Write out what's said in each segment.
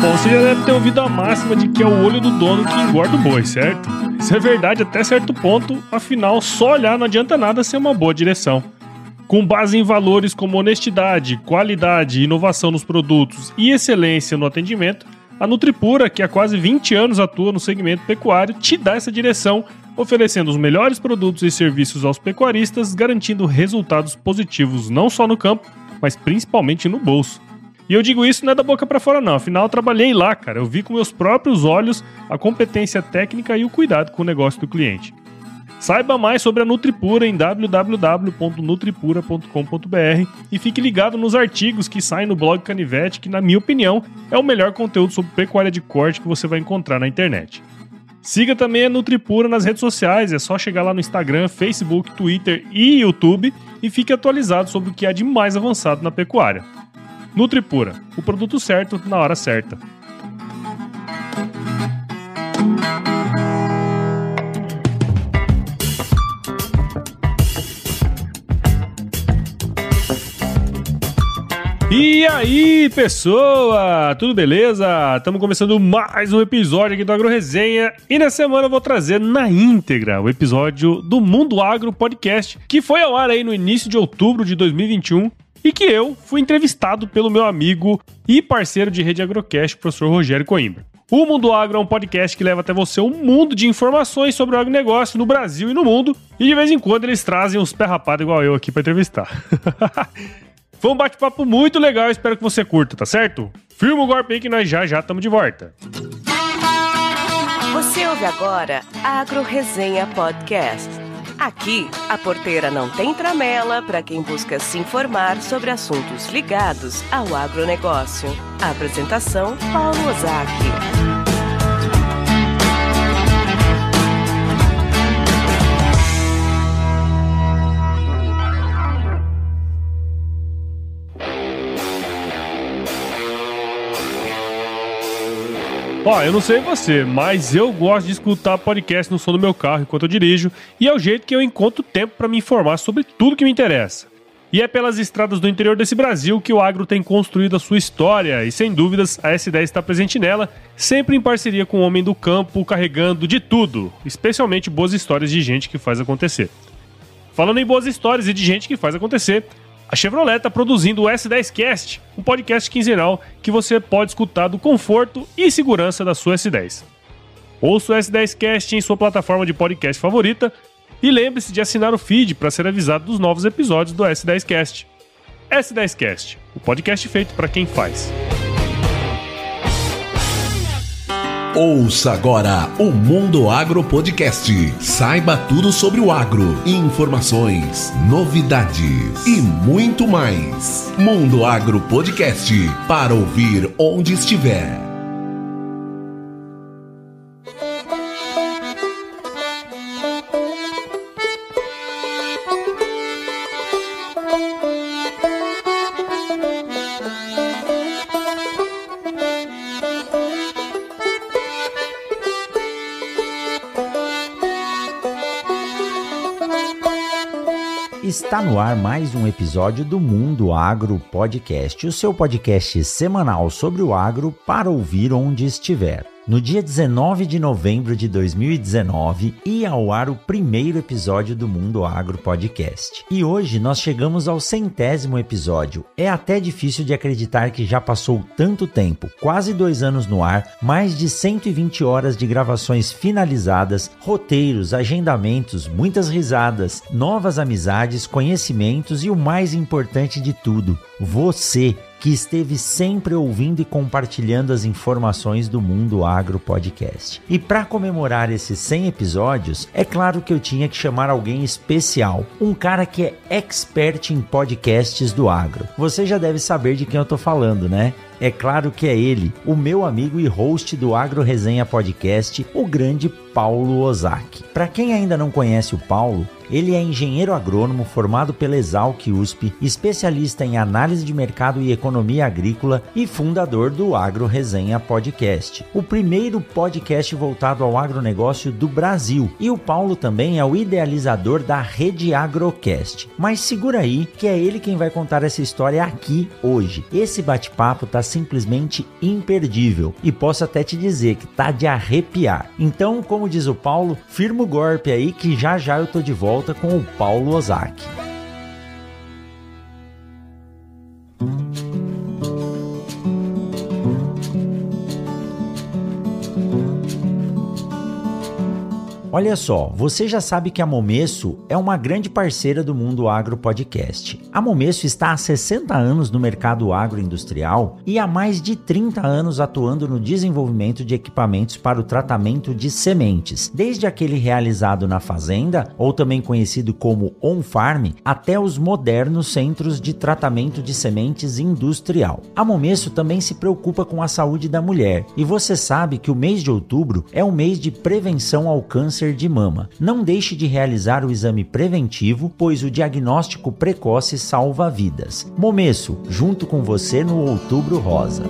Bom, você já deve ter ouvido a máxima de que é o olho do dono que engorda o boi, certo? Isso é verdade até certo ponto, afinal, só olhar não adianta nada ser uma boa direção. Com base em valores como honestidade, qualidade, inovação nos produtos e excelência no atendimento, a Nutripura, que há quase 20 anos atua no segmento pecuário, te dá essa direção, oferecendo os melhores produtos e serviços aos pecuaristas, garantindo resultados positivos não só no campo, mas principalmente no bolso. E eu digo isso não é da boca pra fora não, afinal eu trabalhei lá, cara. Eu vi com meus próprios olhos a competência técnica e o cuidado com o negócio do cliente. Saiba mais sobre a Nutripura em www.nutripura.com.br e fique ligado nos artigos que saem no blog Canivete, que na minha opinião é o melhor conteúdo sobre pecuária de corte que você vai encontrar na internet. Siga também a Nutripura nas redes sociais, é só chegar lá no Instagram, Facebook, Twitter e YouTube e fique atualizado sobre o que há de mais avançado na pecuária. Nutripura, o produto certo na hora certa. E aí, pessoa, tudo beleza? Estamos começando mais um episódio aqui do Agro Resenha e nessa semana eu vou trazer na íntegra o episódio do Mundo Agro Podcast, que foi ao ar aí no início de outubro de 2021 e que eu fui entrevistado pelo meu amigo e parceiro de Rede Agrocast, o professor Rogério Coimbra. O Mundo Agro é um podcast que leva até você um mundo de informações sobre o agronegócio no Brasil e no mundo, e de vez em quando eles trazem uns pé rapado igual eu aqui para entrevistar. Foi um bate-papo muito legal, espero que você curta, tá certo? Firma o golpe aí que nós já estamos de volta. Você ouve agora Agro Resenha Podcast. Aqui, a porteira não tem tramela para quem busca se informar sobre assuntos ligados ao agronegócio. A apresentação, Paulo Ozaki. Ó, eu não sei você, mas eu gosto de escutar podcast no som do meu carro enquanto eu dirijo, e é o jeito que eu encontro tempo para me informar sobre tudo que me interessa. E é pelas estradas do interior desse Brasil que o agro tem construído a sua história, e sem dúvidas a S10 está presente nela, sempre em parceria com o homem do campo, carregando de tudo, especialmente boas histórias de gente que faz acontecer. Falando em boas histórias e de gente que faz acontecer, a Chevrolet está produzindo o S10Cast, um podcast quinzenal que você pode escutar do conforto e segurança da sua S10. Ouça o S10Cast em sua plataforma de podcast favorita e lembre-se de assinar o feed para ser avisado dos novos episódios do S10Cast. S10Cast, o podcast feito para quem faz. Ouça agora o Mundo Agro Podcast. Saiba tudo sobre o agro, informações, novidades e muito mais. Mundo Agro Podcast, para ouvir onde estiver. Está no ar mais um episódio do Mundo Agro Podcast, o seu podcast semanal sobre o agro para ouvir onde estiver. No dia 19 de novembro de 2019, ia ao ar o primeiro episódio do Mundo Agro Podcast. E hoje nós chegamos ao 100º episódio. É até difícil de acreditar que já passou tanto tempo, quase 2 anos no ar, mais de 120 horas de gravações finalizadas, roteiros, agendamentos, muitas risadas, novas amizades, conhecimentos e o mais importante de tudo, você, que esteve sempre ouvindo e compartilhando as informações do Mundo Agro Podcast. E para comemorar esses 100 episódios, é claro que eu tinha que chamar alguém especial, um cara que é expert em podcasts do agro. Você já deve saber de quem eu tô falando, né? É claro que é ele, o meu amigo e host do Agro Resenha Podcast, o grande Paulo Ozaki. Para quem ainda não conhece o Paulo, ele é engenheiro agrônomo formado pela Exalc USP, especialista em análise de mercado e economia agrícola e fundador do Agro Resenha Podcast, o primeiro podcast voltado ao agronegócio do Brasil. E o Paulo também é o idealizador da Rede Agrocast. Mas segura aí que é ele quem vai contar essa história aqui hoje. Esse bate-papo tá simplesmente imperdível e posso até te dizer que tá de arrepiar. Então, como diz o Paulo, firma o golpe aí que já eu tô de volta com o Paulo Ozaki. Olha só, você já sabe que a Momesso é uma grande parceira do Mundo Agro Podcast. A Momesso está há 60 anos no mercado agroindustrial e há mais de 30 anos atuando no desenvolvimento de equipamentos para o tratamento de sementes, desde aquele realizado na fazenda, ou também conhecido como on-farm, até os modernos centros de tratamento de sementes industrial. A Momesso também se preocupa com a saúde da mulher, e você sabe que o mês de outubro é um mês de prevenção ao câncer de mama. Não deixe de realizar o exame preventivo, pois o diagnóstico precoce salva vidas. Momesso, junto com você no Outubro Rosa.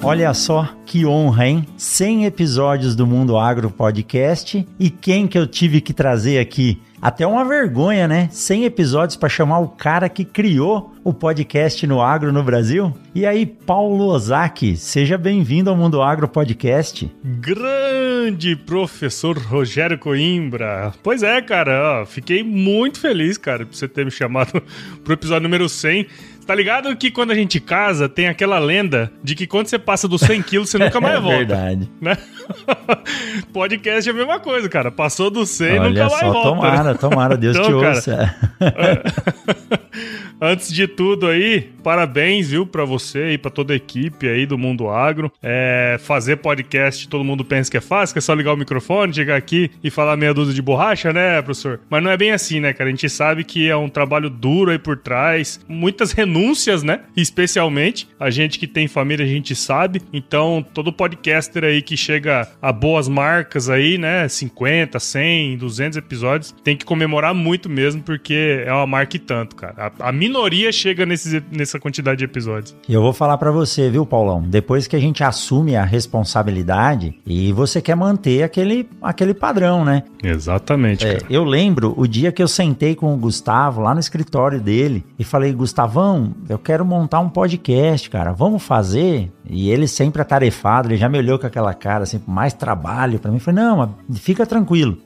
Olha só que honra, hein? 100 episódios do Mundo Agro Podcast. E quem que eu tive que trazer aqui? Até uma vergonha, né? 100 episódios para chamar o cara que criou o podcast no agro no Brasil. E aí, Paulo Ozaki, seja bem-vindo ao Mundo Agro Podcast. Grande professor Rogério Coimbra. Pois é, cara, ó, fiquei muito feliz, cara, por você ter me chamado pro episódio número 100. Tá ligado que quando a gente casa, tem aquela lenda de que quando você passa dos 100 quilos, você nunca mais volta. É verdade. Né? Podcast é a mesma coisa, cara. Passou dos 100 e nunca mais volta. Tomara, Deus então, te ouça. Antes de tudo aí, parabéns, viu, pra você e pra toda a equipe aí do Mundo Agro. Fazer podcast, todo mundo pensa que é fácil, que é só ligar o microfone, chegar aqui e falar meia dúzia de borracha, né, professor? Mas não é bem assim, né, cara? A gente sabe que é um trabalho duro aí por trás, muitas renúncias, né? Especialmente, a gente que tem família, a gente sabe. Então, todo podcaster aí que chega a boas marcas aí, né, 50, 100, 200 episódios, tem que comemorar muito mesmo, porque é uma marca e tanto, cara. A minoria chega nessa quantidade de episódios. E eu vou falar pra você, viu, Paulão? Depois que a gente assume a responsabilidade e você quer manter aquele padrão, né? Exatamente, cara. Eu lembro o dia que eu sentei com o Gustavo lá no escritório dele e falei, Gustavão, eu quero montar um podcast, cara, vamos fazer? E ele sempre atarefado, ele já me olhou com aquela cara, assim, mais trabalho pra mim. Eu falei, não, fica tranquilo.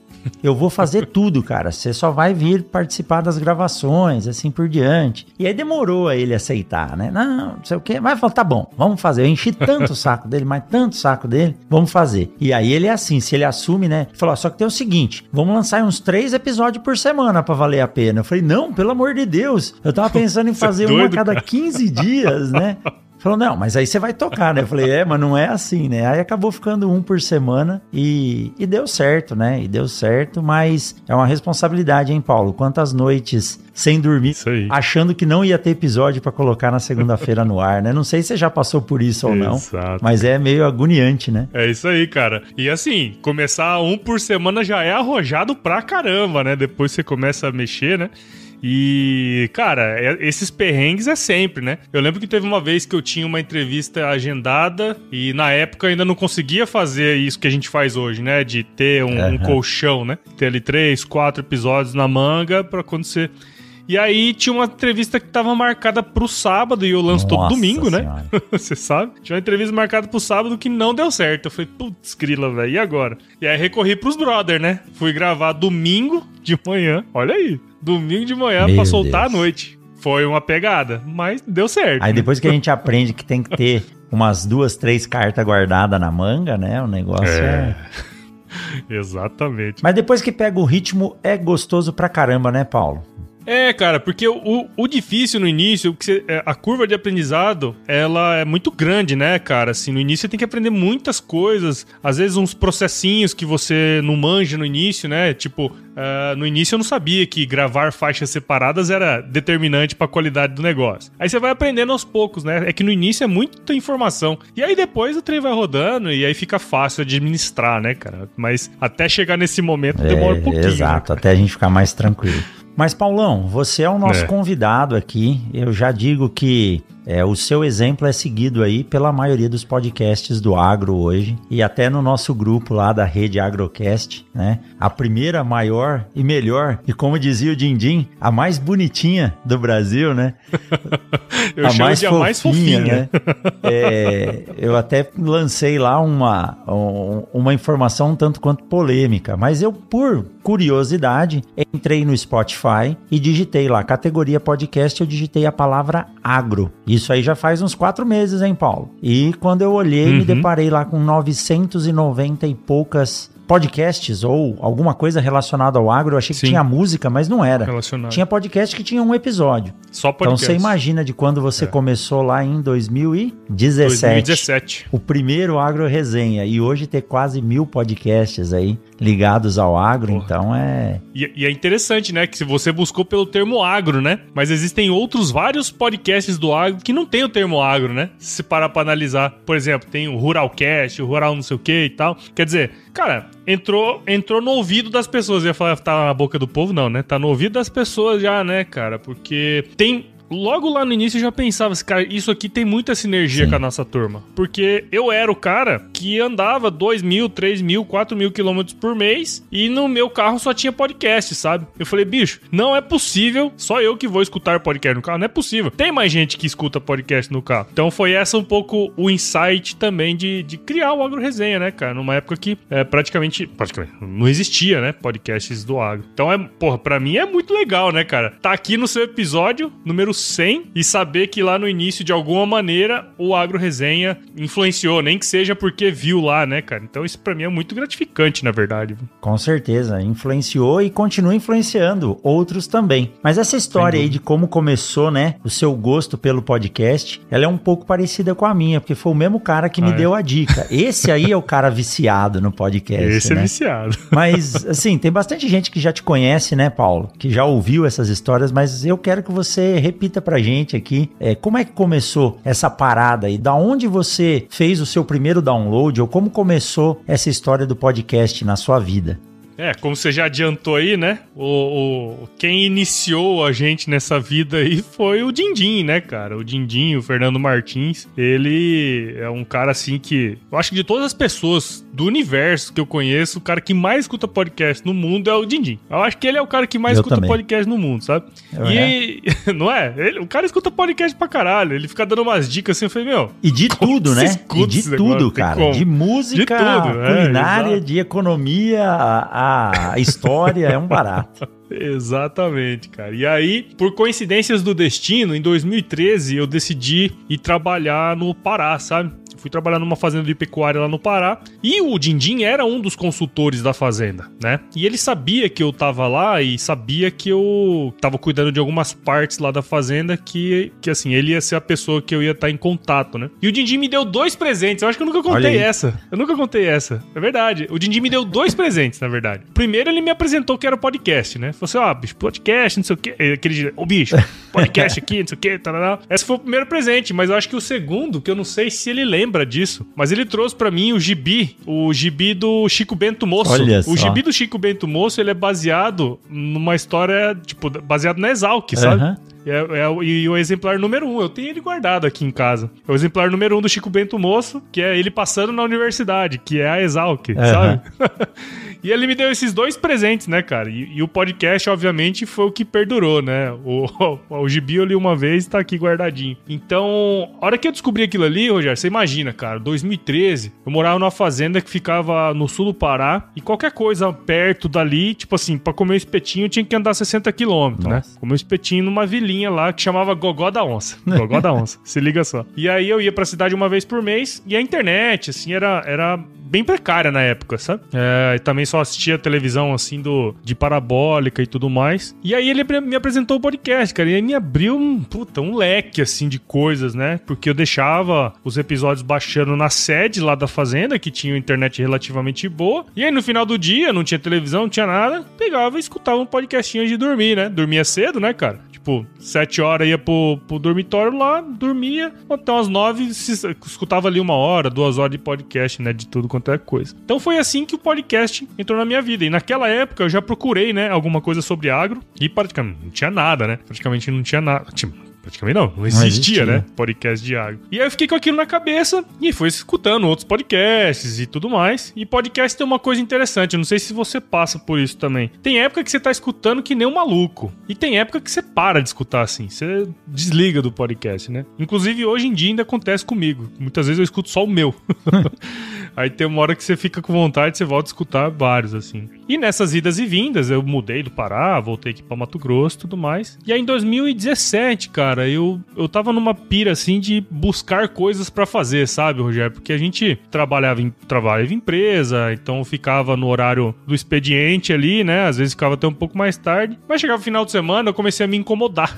Eu vou fazer tudo, cara. Você só vai vir participar das gravações, assim por diante. E aí demorou a ele aceitar, né? Não sei o quê. Mas falou, tá bom, vamos fazer. Eu enchi tanto o saco dele, mas tanto o saco dele, vamos fazer. E aí ele é assim, se ele assume, né? Falou, só que tem o seguinte, vamos lançar uns 3 episódios por semana pra valer a pena. Eu falei, não, pelo amor de Deus. Eu tava pensando em fazer uma a cada 15 dias, né? Falou, não, mas aí você vai tocar, né? Eu falei, mas não é assim, né? Aí acabou ficando 1 por semana e deu certo, né? E deu certo, mas é uma responsabilidade, hein, Paulo? Quantas noites sem dormir, achando que não ia ter episódio pra colocar na segunda-feira no ar, né? Não sei se você já passou por isso ou não, mas é meio agoniante, né? É isso aí, cara. E assim, começar 1 por semana já é arrojado pra caramba, né? Depois você começa a mexer, né? E, cara, esses perrengues é sempre, né? Eu lembro que teve uma vez que eu tinha uma entrevista agendada e na época ainda não conseguia fazer isso que a gente faz hoje, né? De ter um colchão, né? Ter ali 3, 4 episódios na manga pra acontecer. E aí tinha uma entrevista que tava marcada pro sábado e eu lanço todo domingo, senhora, né? Você sabe? Tinha uma entrevista marcada pro sábado que não deu certo. Eu falei, putz, grila, velho, e agora? E aí recorri pros brother, né? Fui gravar domingo de manhã, olha aí. Domingo de manhã pra soltar à noite. Foi uma pegada, mas deu certo. Aí depois que a gente aprende que tem que ter umas 2, 3 cartas guardadas na manga, né? O negócio é... Exatamente. Mas depois que pega o ritmo, é gostoso pra caramba, né, Paulo? Cara, porque o difícil no início, a curva de aprendizado, ela é muito grande, né, cara? Assim, no início você tem que aprender muitas coisas, às vezes uns processinhos que você não manja no início, né? Tipo, no início eu não sabia que gravar faixas separadas era determinante pra qualidade do negócio. Aí você vai aprendendo aos poucos, né? É que no início é muita informação. E aí depois o trem vai rodando e aí fica fácil administrar, né, cara? Mas até chegar nesse momento demora um pouquinho. Exato, né, até a gente ficar mais tranquilo. Mas, Paulão, você é o nosso convidado aqui. Eu já digo que o seu exemplo é seguido aí pela maioria dos podcasts do agro hoje e até no nosso grupo lá da rede Agrocast, né? A primeira, maior e melhor e, como dizia o Dindim, a mais bonitinha do Brasil, né? Eu chamo de a mais fofinha, né? Eu até lancei lá uma informação um tanto quanto polêmica, mas eu, por curiosidade, entrei no Spotify e digitei lá, categoria podcast, eu digitei a palavra agro. Isso aí já faz uns 4 meses, hein, Paulo? E quando eu olhei, me deparei lá com 990 e poucas podcasts ou alguma coisa relacionada ao agro. Eu achei que tinha música, mas não era. Tinha podcast que tinha um episódio. Só podcast. Então você imagina de quando você começou lá em 2017. O primeiro Agro Resenha. E hoje ter quase 1000 podcasts aí ligados ao agro, então é... E é interessante, né, que se você buscou pelo termo agro, né, mas existem vários podcasts do agro que não tem o termo agro, né, se parar pra analisar. Por exemplo, tem o Ruralcast, o Rural não sei o que e tal. Quer dizer, cara, entrou no ouvido das pessoas. Eu ia falar, tá na boca do povo, não, né, tá no ouvido das pessoas já, né, cara, porque tem... Logo lá no início eu já pensava assim, cara, isso aqui tem muita sinergia com a nossa turma. Porque eu era o cara que andava 2.000, 3.000, 4.000 quilômetros por mês e no meu carro só tinha podcast, sabe? Eu falei, bicho, não é possível, só eu que vou escutar podcast no carro, não é possível. Tem mais gente que escuta podcast no carro. Então foi essa um pouco o insight também de criar o Agro Resenha, né, cara? Numa época que praticamente não existia, né, podcasts do agro. Então pra mim é muito legal, né, cara? Tá aqui no seu episódio, número 100, e saber que lá no início, de alguma maneira, o Agro Resenha influenciou, nem que seja porque viu lá, né, cara? Então isso pra mim é muito gratificante, na verdade. Com certeza, influenciou e continua influenciando outros também. Mas essa história aí de como começou, né, o seu gosto pelo podcast, ela é um pouco parecida com a minha, porque foi o mesmo cara que me deu a dica. Esse aí é o cara viciado no podcast, Esse é viciado. Mas, assim, tem bastante gente que já te conhece, né, Paulo? Que já ouviu essas histórias, mas eu quero que você repita pra gente aqui, como é que começou essa parada aí? Da onde você fez o seu primeiro download ou como começou essa história do podcast na sua vida? Como você já adiantou aí, né? Quem iniciou a gente nessa vida aí foi o Dindim, né, cara? O Dindim, o Fernando Martins. Ele é um cara, assim, que... Eu acho que de todas as pessoas do universo que eu conheço, o cara que mais escuta podcast no mundo é o Dindim. Eu acho que ele é o cara que mais escuta podcast no mundo, sabe? Não é? O cara escuta podcast pra caralho. Ele fica dando umas dicas assim, eu falei, meu... E de tudo, né? E de tudo, cara. De música, de tudo, culinária, de economia, a história, é um barato. Exatamente, cara. E aí, por coincidências do destino, em 2013, eu decidi ir trabalhar no Pará, sabe? Fui trabalhar numa fazenda de pecuária lá no Pará. E o Dindim era um dos consultores da fazenda, né? E ele sabia que eu tava lá e sabia que eu tava cuidando de algumas partes lá da fazenda que assim, ele ia ser a pessoa que eu ia estar em contato, né? E o Dindim me deu 2 presentes. Eu acho que eu nunca contei essa. É verdade. O Dindim me deu 2 presentes, na verdade. Primeiro, ele me apresentou que era podcast, né? Falou assim, bicho, podcast, não sei o quê. Aquele bicho, podcast aqui, não sei o quê, tarará. Esse foi o primeiro presente, mas eu acho que o segundo, que eu não sei se ele lembra disso, mas ele trouxe pra mim o gibi do Chico Bento Moço. Olha só. O gibi do Chico Bento Moço, ele é baseado numa história, tipo, baseado na Exalc, sabe? E o exemplar número 1, eu tenho ele guardado aqui em casa. É o exemplar número 1 do Chico Bento Moço, que é ele passando na universidade, que é a Exalc, sabe? E ele me deu esses 2 presentes, né, cara? E o podcast, obviamente, foi o que perdurou, né? O gibi eu li uma vez e tá aqui guardadinho. Então, a hora que eu descobri aquilo ali, Rogério, você imagina, cara, 2013, eu morava numa fazenda que ficava no sul do Pará e qualquer coisa perto dali, tipo assim, pra comer um espetinho eu tinha que andar 60 quilômetros, né? Comer um espetinho numa vilinha lá que chamava Gogó da Onça. Gogó da Onça, se liga só. E aí eu ia pra cidade uma vez por mês e a internet, assim, era bem precária na época, sabe? E também só assistia televisão, assim, de parabólica e tudo mais. E aí ele me apresentou o podcast, cara, e aí me abriu um leque, assim, de coisas, né? Porque eu deixava os episódios baixando na sede lá da fazenda, que tinha internet relativamente boa, e aí no final do dia, não tinha televisão, não tinha nada, pegava e escutava um podcastinho de dormir, né? Dormia cedo, né, cara? Tipo, 7 horas ia pro dormitório lá, dormia, até umas 9, escutava ali 1 hora, 2 horas de podcast, né, de tudo quanto é coisa. Então foi assim que o podcast entrou na minha vida, e naquela época eu já procurei, né, alguma coisa sobre agro, e praticamente não tinha nada, né, praticamente não tinha nada, praticamente não existia, né? Podcast de agro. E aí eu fiquei com aquilo na cabeça e fui escutando outros podcasts e tudo mais. E podcast tem uma coisa interessante, eu não sei se você passa por isso também. Tem época que você tá escutando que nem um maluco. E tem época que você para de escutar assim. Você desliga do podcast, né? Inclusive hoje em dia ainda acontece comigo. Muitas vezes eu escuto só o meu. Aí tem uma hora que você fica com vontade, você volta a escutar vários, assim. E nessas idas e vindas, eu mudei do Pará, voltei aqui pra Mato Grosso e tudo mais. E aí em 2017, cara, eu tava numa pira, assim, de buscar coisas pra fazer, sabe, Rogério? Porque a gente trabalhava em empresa, então ficava no horário do expediente ali, né? Às vezes ficava até um pouco mais tarde. Mas chegava o final de semana, eu comecei a me incomodar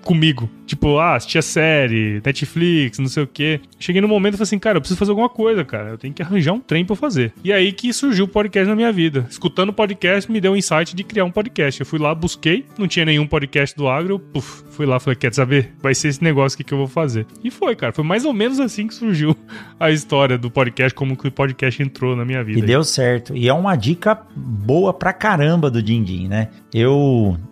comigo. Tipo, assistia série, Netflix, não sei o quê. Cheguei no momento e falei assim, cara, eu preciso fazer alguma coisa, cara. Eu tenho que arranjar um trem pra eu fazer. E aí que surgiu o podcast na minha vida. Escutando o podcast, me deu um insight de criar um podcast. Eu fui lá, busquei, não tinha nenhum podcast do agro, eu fui lá, falei, quer saber? Vai ser esse negócio aqui que eu vou fazer. E foi, cara. Foi mais ou menos assim que surgiu a história do podcast, como que o podcast entrou na minha vida. E deu certo. E é uma dica boa pra caramba do Dindim, né?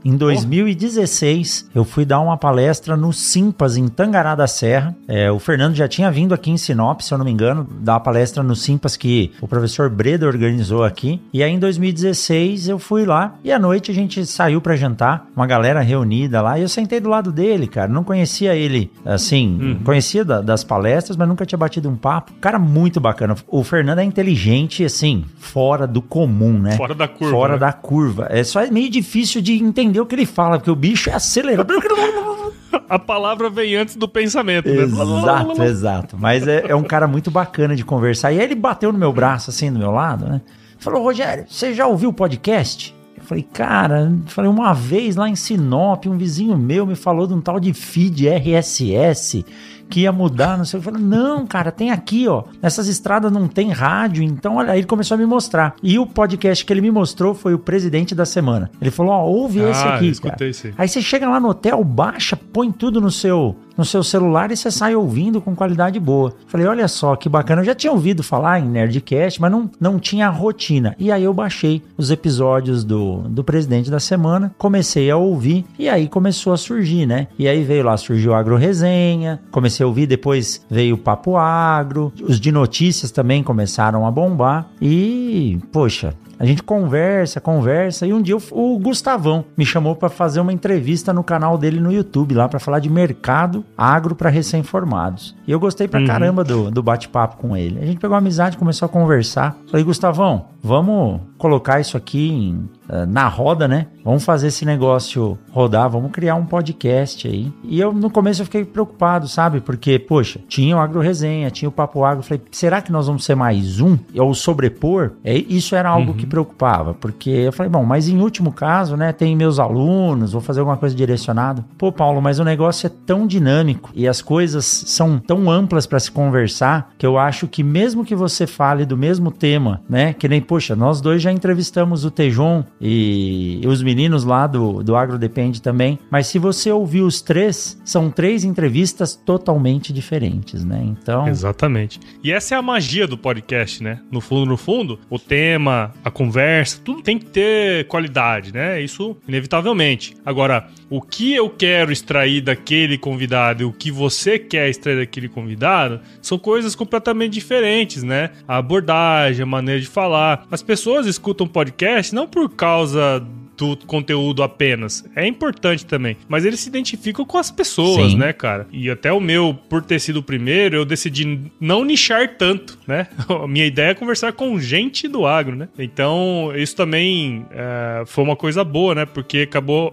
Em 2016, eu fui dar uma palestra no Simpas, em Tangará da Serra. O Fernando já tinha vindo aqui em Sinop, se eu não me engano, dar uma palestra no Simpas que o professor Breda organizou aqui. E aí em 2016 eu fui lá e à noite a gente saiu pra jantar, uma galera reunida lá, e eu sentei do lado dele, cara. Não conhecia ele, assim, conhecia das palestras, mas nunca tinha batido um papo. Cara, muito bacana. O Fernando é inteligente, assim, fora do comum, né? Fora da curva. Fora né? da curva. É só meio difícil de entender o que ele fala, porque o bicho é acelerado. A palavra vem antes do pensamento, né? Exato. Mas é um cara muito bacana de conversar. E aí ele bateu no meu braço, assim, do meu lado, né? Falou, Rogério, você já ouviu o podcast? Eu falei, cara, uma vez lá em Sinop, um vizinho meu me falou de um tal de feed RSS que ia mudar, não sei o que. Eu falei, não, cara, tem aqui, ó. Nessas estradas não tem rádio, então olha, aí ele começou a me mostrar. E o podcast que ele me mostrou foi o Presidente da Semana. Ele falou, ó, ouve esse aqui, cara. Sim. Aí você chega lá no hotel, baixa, põe tudo no seu celular e você sai ouvindo com qualidade boa. Falei, olha só, que bacana. Eu já tinha ouvido falar em Nerdcast, mas não tinha rotina. E aí eu baixei os episódios do Presidente da Semana, comecei a ouvir e aí começou a surgir, né? E aí surgiu a Agro Resenha, comecei a ouvir, depois veio o Papo Agro, os de notícias também começaram a bombar e, poxa, a gente conversa, e um dia o Gustavão me chamou para fazer uma entrevista no canal dele no YouTube, lá para falar de mercado agro para recém-formados. E eu gostei pra caramba do bate-papo com ele. A gente pegou uma amizade, começou a conversar. Falei, Gustavão, vamos colocar isso aqui na roda, né? Vamos fazer esse negócio rodar, vamos criar um podcast aí. E no começo eu fiquei preocupado, sabe? Porque, poxa, tinha o Agro Resenha, tinha o Papo Agro. Falei, será que nós vamos ser mais um? Ou sobrepor? Isso era algo que preocupava, porque eu falei, bom, mas em último caso, né, tem meus alunos, vou fazer alguma coisa direcionada. Pô, Paulo, mas o negócio é tão dinâmico e as coisas são tão amplas para se conversar, que eu acho que mesmo que você fale do mesmo tema, né, que nem, poxa, nós dois já entrevistamos o Tejon e os meninos lá do Agro Depende também, mas se você ouvir os três, são 3 entrevistas totalmente diferentes, né, então... Exatamente. E essa é a magia do podcast, né, no fundo, o tema, a conversa, tudo tem que ter qualidade, né? Isso inevitavelmente. Agora, o que eu quero extrair daquele convidado e o que você quer extrair daquele convidado são coisas completamente diferentes, né? A abordagem, a maneira de falar. As pessoas escutam podcast não por causa do conteúdo apenas. É importante também. Mas eles se identificam com as pessoas, Sim. né, cara? E até o meu, por ter sido o primeiro, eu decidi não nichar tanto, né? A minha ideia é conversar com gente do agro, né? Então, isso também foi uma coisa boa, né? Porque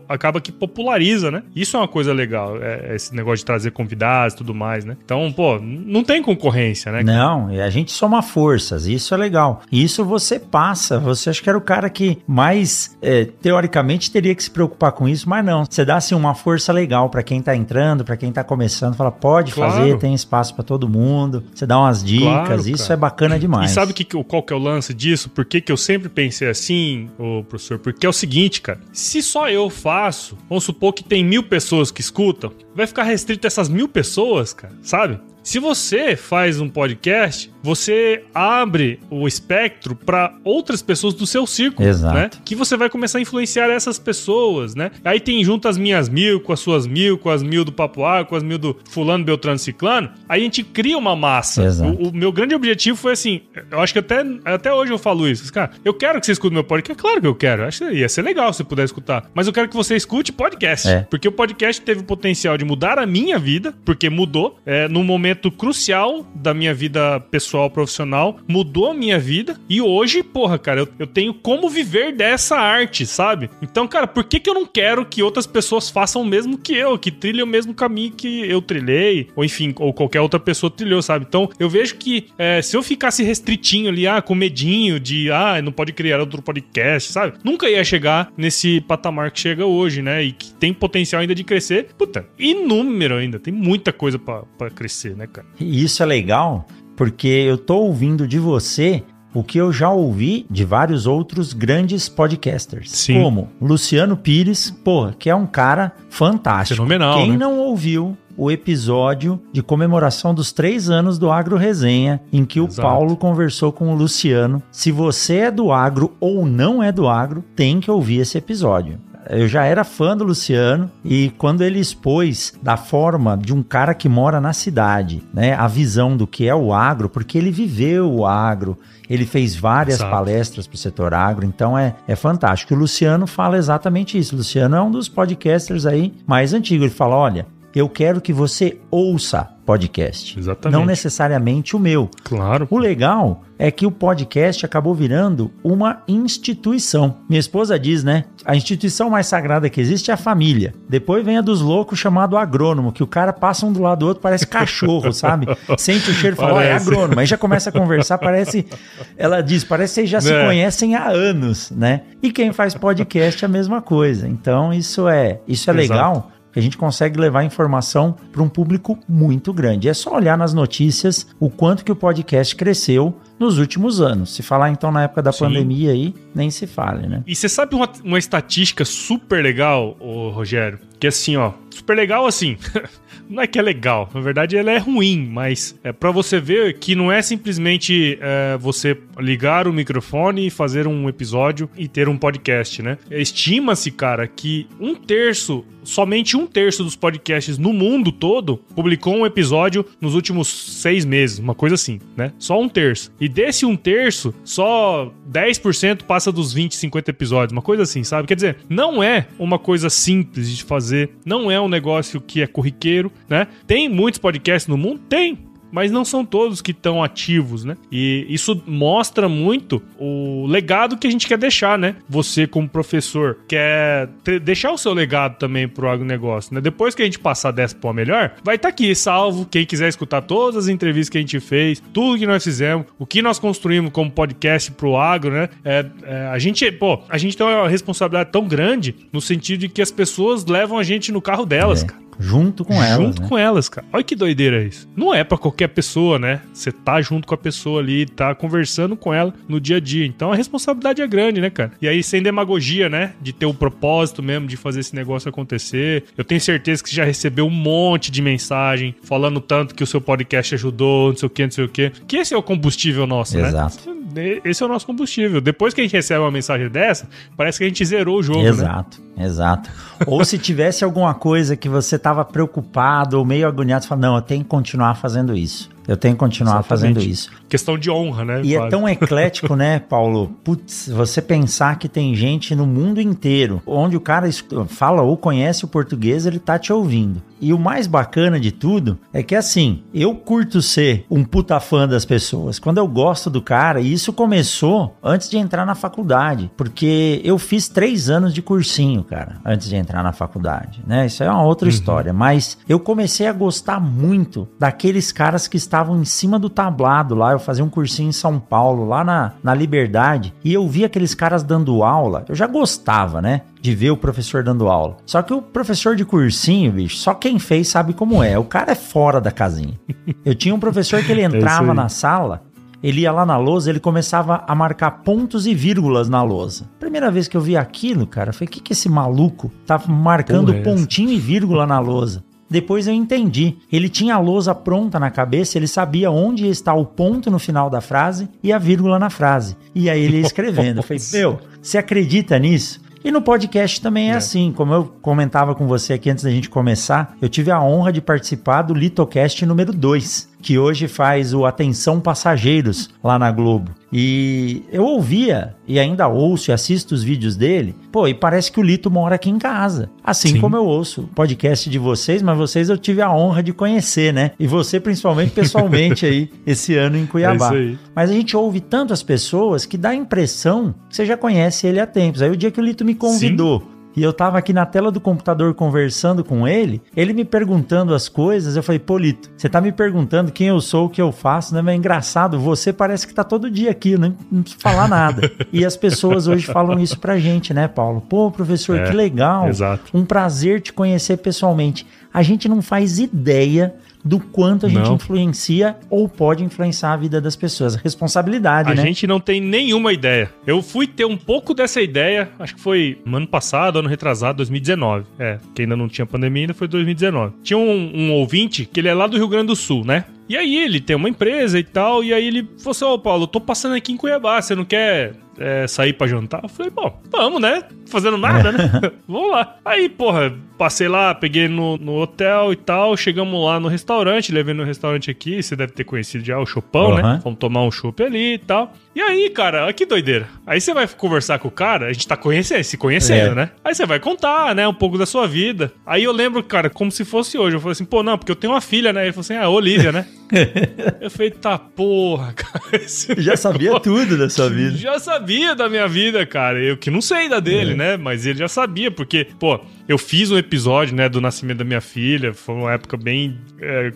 acaba que populariza, né? Isso é uma coisa legal, esse negócio de trazer convidados e tudo mais, né? Então, pô, não tem concorrência, né? Não, a gente soma forças, isso é legal. Isso você passa, você acha que era o cara que mais, teoricamente, teria que se preocupar com isso, mas não. Você dá, assim, uma força legal pra quem tá entrando, pra quem tá começando, fala, pode fazer, tem espaço pra todo mundo, você dá umas dicas, isso é bacana demais. E sabe qual que é o lance disso? Por que eu sempre pensei assim, ô professor? Porque é o seguinte, cara, se só eu faço, vamos supor que tem 1000 pessoas que escutam, vai ficar restrito a essas 1000 pessoas, cara, sabe? Se você faz um podcast, você abre o espectro para outras pessoas do seu círculo, Exato. né? Que você vai começar a influenciar essas pessoas, né? Aí tem junto as minhas 1000, com as suas 1000, com as 1000 do Papuá, com as 1000 do fulano, beltrano, ciclano. Aí a gente cria uma massa. O meu grande objetivo foi assim, eu acho que até hoje eu falo isso. Cara, eu quero que você escute meu podcast. Claro que eu quero. Eu acho que ia ser legal se você puder escutar. Mas eu quero que você escute podcast. Porque o podcast teve o potencial de mudar a minha vida, porque mudou num momento crucial da minha vida pessoal, profissional, mudou a minha vida e hoje, porra, cara, eu tenho como viver dessa arte, sabe? Então, cara, por que eu não quero que outras pessoas façam o mesmo que eu, que trilhem o mesmo caminho que eu trilhei, ou enfim, ou qualquer outra pessoa trilhou, sabe? Então, eu vejo que se eu ficasse restritinho ali, com medinho de, não pode criar outro podcast, sabe? Nunca ia chegar nesse patamar que chega hoje, né? E que tem potencial ainda de crescer, puta, inúmero ainda, tem muita coisa pra crescer, né, cara? E isso é legal, porque eu tô ouvindo de você o que eu já ouvi de vários outros grandes podcasters. Sim. Como Luciano Pires, porra, que é um cara fantástico. Fenomenal, Quem né? não ouviu o episódio de comemoração dos 3 anos do Agro Resenha, em que o Paulo conversou com o Luciano. Se você é do agro ou não é do agro, tem que ouvir esse episódio. Eu já era fã do Luciano e quando ele expôs da forma de um cara que mora na cidade, né, a visão do que é o agro, porque ele viveu o agro, ele fez várias palestras para o setor agro, então é fantástico. O Luciano fala exatamente isso. O Luciano é um dos podcasters aí mais antigos. Ele fala, olha, eu quero que você ouça podcast. Exatamente. Não necessariamente o meu. Claro. O legal é que o podcast acabou virando uma instituição. Minha esposa diz, né? A instituição mais sagrada que existe é a família. Depois vem a dos loucos chamado agrônomo, que o cara passa um do lado do outro, parece cachorro, sabe? Sente o cheiro e fala, é agrônomo. Aí já começa a conversar, parece... Ela diz, parece que vocês já se conhecem há anos, né? E quem faz podcast é a mesma coisa. Então isso é legal, que a gente consegue levar informação para um público muito grande. É só olhar nas notícias o quanto que o podcast cresceu nos últimos anos. Se falar então na época da pandemia aí, nem se fale, né? E você sabe uma estatística super legal, Rogério? Que assim, ó, super legal assim... Não é que é legal, na verdade ela é ruim, mas é pra você ver que não é simplesmente você ligar o microfone e fazer um episódio e ter um podcast, né? Estima-se, cara, que somente um terço dos podcasts no mundo todo publicou um episódio nos últimos 6 meses, uma coisa assim, né? Só um terço. E desse um terço, só 10% passa dos 20, 50 episódios, uma coisa assim, sabe? Quer dizer, não é uma coisa simples de fazer, não é um negócio que é corriqueiro, né? Tem muitos podcasts no mundo? Tem, mas não são todos que estão ativos, né? E isso mostra muito o legado que a gente quer deixar, né? Você, como professor, quer deixar o seu legado também pro agronegócio, né? Depois que a gente passar dessa pra melhor, vai estar aqui, salvo quem quiser escutar todas as entrevistas que a gente fez, tudo que nós fizemos, o que nós construímos como podcast pro agro, né? A gente tem uma responsabilidade tão grande no sentido de que as pessoas levam a gente no carro delas, cara. Junto com elas. Junto com elas, cara. Olha que doideira isso. Não é pra qualquer pessoa, né? Você tá junto com a pessoa ali, tá conversando com ela no dia a dia. Então a responsabilidade é grande, né, cara? E aí, sem demagogia, né? De ter o propósito mesmo de fazer esse negócio acontecer. Eu tenho certeza que você já recebeu um monte de mensagem falando tanto que o seu podcast ajudou, não sei o que, não sei o que. Que esse é o combustível nosso, né? Exato. Esse é o nosso combustível. Depois que a gente recebe uma mensagem dessa, parece que a gente zerou o jogo, Exato. Ou se tivesse alguma coisa que você estava preocupado ou meio agoniado, você fala, não, eu tenho que continuar fazendo isso. Eu tenho que continuar fazendo isso. Questão de honra, né? E é tão eclético, né, Paulo? Putz, você pensar que tem gente no mundo inteiro, onde o cara fala ou conhece o português, ele tá te ouvindo. E o mais bacana de tudo é que, assim, eu curto ser um puta fã das pessoas. Quando eu gosto do cara, e isso começou antes de entrar na faculdade, porque eu fiz 3 anos de cursinho, cara, antes de entrar na faculdade, né? Isso é uma outra história, mas eu comecei a gostar muito daqueles caras que estavam em cima do tablado lá. Eu fazia um cursinho em São Paulo, lá na Liberdade, e eu via aqueles caras dando aula. Eu já gostava, né, de ver o professor dando aula. Só que o professor de cursinho, bicho, só quem fez sabe como é. O cara é fora da casinha. Eu tinha um professor que ele entrava na sala, ele ia lá na lousa, ele começava a marcar pontos e vírgulas na lousa. Primeira vez que eu vi aquilo, cara, eu falei, o que esse maluco tá marcando pontinho e vírgula na lousa? Depois eu entendi. Ele tinha a lousa pronta na cabeça, ele sabia onde ia estar o ponto no final da frase e a vírgula na frase. E aí ele ia escrevendo. Eu falei, você acredita nisso? E no podcast também é assim, como eu comentava com você aqui antes da gente começar, eu tive a honra de participar do Litocast número 2, que hoje faz o Atenção Passageiros lá na Globo. E eu ouvia, e ainda ouço e assisto os vídeos dele, e parece que o Lito mora aqui em casa. Assim como eu ouço o podcast de vocês, mas vocês eu tive a honra de conhecer, né? E você principalmente pessoalmente aí, esse ano em Cuiabá. É isso aí. Mas a gente ouve tantas pessoas que dá a impressão que você já conhece ele há tempos. Aí o dia que o Lito me convidou, e eu tava aqui na tela do computador conversando com ele me perguntando as coisas, eu falei, pô, Lito, você tá me perguntando quem eu sou, o que eu faço, né? Mas é engraçado, você parece que tá todo dia aqui, não precisa falar nada. E as pessoas hoje falam isso pra gente, né, Paulo? Pô, professor, que legal, um prazer te conhecer pessoalmente. A gente não faz ideia do quanto a gente influencia ou pode influenciar a vida das pessoas. Responsabilidade, né? A gente não tem nenhuma ideia. Eu fui ter um pouco dessa ideia, acho que foi no ano passado, ano retrasado, 2019. Que ainda não tinha pandemia, ainda foi 2019. Tinha um ouvinte que ele é lá do Rio Grande do Sul, né? E aí ele tem uma empresa e tal, e aí ele falou assim, Paulo, eu tô passando aqui em Cuiabá, você não quer sair pra jantar? Eu falei, vamos, né? Fazendo nada, né? Vamos lá. Aí, passei lá, peguei no hotel e tal, chegamos lá no restaurante, levei no restaurante aqui, você deve ter conhecido já o Chopão, né? Vamos tomar um chopp ali e tal. E aí, cara, olha que doideira. Aí você vai conversar com o cara, a gente tá se conhecendo, né? Aí você vai contar, né, um pouco da sua vida. Aí eu lembro, cara, como se fosse hoje. Eu falei assim, não, porque eu tenho uma filha, né? Ele falou assim, Olivia, né? Eu falei, porra, cara. Já sabia tudo da sua vida. Já sabia da minha vida, cara. Eu que não sei da dele, né? Mas ele já sabia, porque, eu fiz um episódio, né, do nascimento da minha filha. Foi uma época bem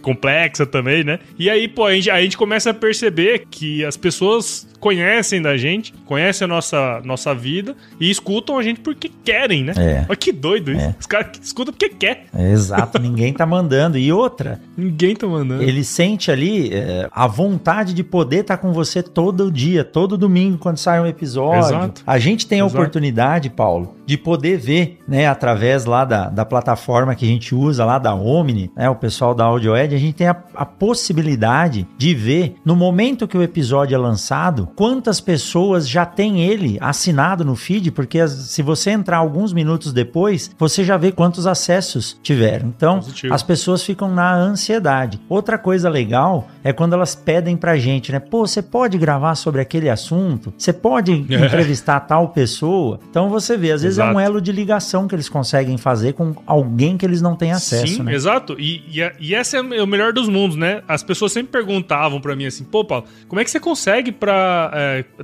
complexa também, né? E aí, a gente começa a perceber que as pessoas conhecem da gente, conhecem a nossa vida e escutam a gente porque querem, né? Olha que doido isso. Os caras escutam porque quer. Exato, ninguém tá mandando. E outra, ninguém tá mandando. Ele sente ali a vontade de poder estar com você todo dia, todo domingo, quando sai um episódio. Exato. A gente tem a oportunidade, Paulo, de poder ver, né, através lá da plataforma que a gente usa, lá da Omni, né, o pessoal da AudioEd, a gente tem a possibilidade de ver, no momento que o episódio é lançado, quantas pessoas já tem ele assinado no feed, porque se você entrar alguns minutos depois, você já vê quantos acessos tiveram. Então, as pessoas ficam na ansiedade. Outra coisa legal é quando elas pedem pra gente, né? Você pode gravar sobre aquele assunto? Você pode entrevistar tal pessoa? Então, você vê, às vezes é um elo de ligação que eles conseguem fazer com alguém que eles não têm acesso, né? Exato. E esse é o melhor dos mundos, né? As pessoas sempre perguntavam pra mim assim, Paulo, como é que você consegue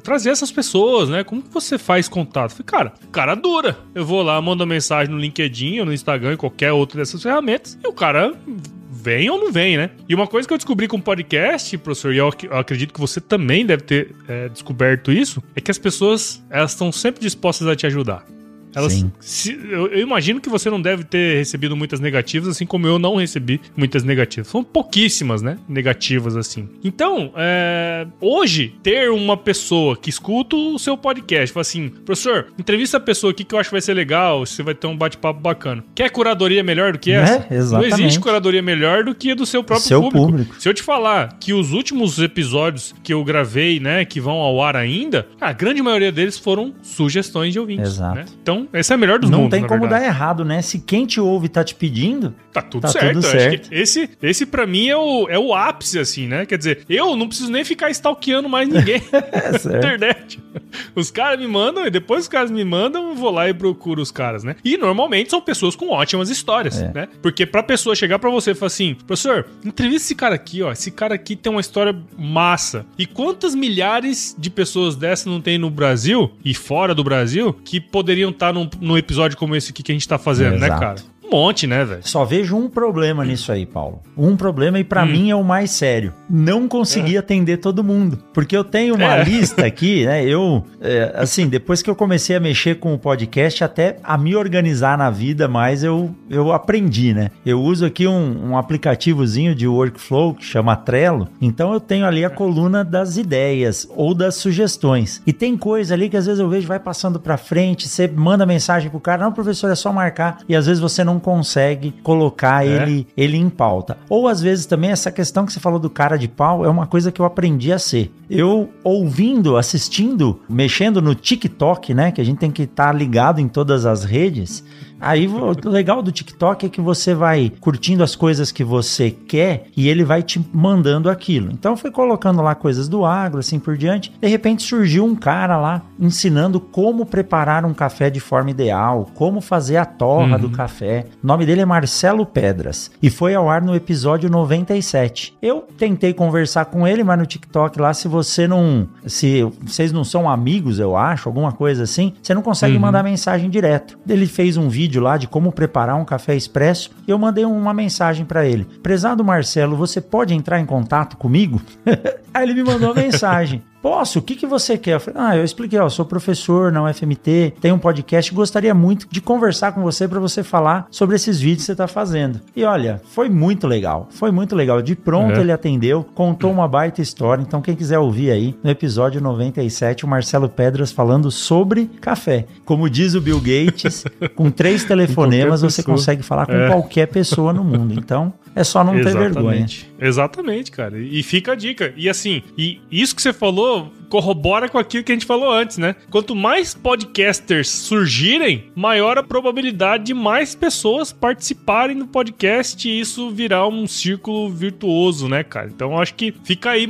trazer essas pessoas, né? Como que você faz contato? Eu falei, cara dura. Eu vou lá, mando uma mensagem no LinkedIn ou no Instagram, em qualquer outra dessas ferramentas, e o cara vem ou não vem, né? E uma coisa que eu descobri com o podcast, professor, e eu acredito que você também deve ter descoberto isso, é que as pessoas, elas estão sempre dispostas a te ajudar. Eu imagino que você não deve ter recebido muitas negativas, assim como eu não recebi muitas negativas. São pouquíssimas, né? Negativas, assim. Então, hoje, ter uma pessoa que escuta o seu podcast, fala assim, professor, entrevista a pessoa aqui que eu acho que vai ser legal, você vai ter um bate-papo bacana. Quer curadoria melhor do que essa? Exatamente. Não existe curadoria melhor do que a do seu próprio público. Se eu te falar que os últimos episódios que eu gravei, né, que vão ao ar ainda, a grande maioria deles foram sugestões de ouvintes. Exato. Né? Então, Então, esse é o melhor dos mundos, não tem como dar errado, né? Se quem te ouve tá te pedindo, tá tudo certo. Tudo certo. Acho que esse pra mim é o ápice, assim, né? Quer dizer, eu não preciso nem ficar stalkeando mais ninguém na internet. Os caras me mandam, e depois os caras me mandam, eu vou lá e procuro os caras, né? E normalmente são pessoas com ótimas histórias, né? Porque pra pessoa chegar pra você e falar assim, professor, entrevista esse cara aqui, ó. Esse cara aqui tem uma história massa. E quantas milhares de pessoas dessas não tem no Brasil e fora do Brasil que poderiam estar num episódio como esse aqui que a gente tá fazendo, né, cara? Monte, né, velho? Só vejo um problema nisso aí, Paulo. Um problema, e pra mim é o mais sério. Não consegui atender todo mundo. Porque eu tenho uma lista aqui, né? Assim, depois que eu comecei a mexer com o podcast, até a me organizar na vida mais, eu aprendi, né? Eu uso aqui um aplicativozinho de workflow que chama Trello. Então eu tenho ali a coluna das ideias ou das sugestões. E tem coisa ali que às vezes eu vejo vai passando pra frente, você manda mensagem pro cara, não, professor, é só marcar. E às vezes você não consegue colocar ele em pauta. Ou às vezes também essa questão que você falou do cara de pau é uma coisa que eu aprendi a ser. Eu ouvindo, assistindo, mexendo no TikTok, né, que a gente tem que estar ligado em todas as redes. Aí o legal do TikTok é que você vai curtindo as coisas que você quer e ele vai te mandando aquilo. Então eu fui colocando lá coisas do agro, assim por diante. De repente surgiu um cara lá ensinando como preparar um café de forma ideal, como fazer a torra do café. O nome dele é Marcelo Pedras e foi ao ar no episódio 97. Eu tentei conversar com ele, mas no TikTok lá, se vocês não são amigos, eu acho, alguma coisa assim, você não consegue mandar mensagem direto. Ele fez um vídeo lá de como preparar um café expresso e eu mandei uma mensagem para ele. Prezado Marcelo, você pode entrar em contato comigo? Aí ele me mandou uma mensagem. Posso? O que você quer? Eu falei, eu expliquei, sou professor na UFMT, tenho um podcast, gostaria muito de conversar com você para você falar sobre esses vídeos que você está fazendo. E olha, foi muito legal. De pronto ele atendeu, contou uma baita história, então quem quiser ouvir aí, no episódio 97, o Marcelo Pedras falando sobre café. Como diz o Bill Gates, com 3 telefonemas você consegue falar com qualquer pessoa no mundo. Então, é só não ter vergonha. Exatamente, cara. E fica a dica. E assim, isso que você falou corrobora com aquilo que a gente falou antes, né? Quanto mais podcasters surgirem, maior a probabilidade de mais pessoas participarem do podcast e isso virar um círculo virtuoso, né, cara? Então, acho que fica aí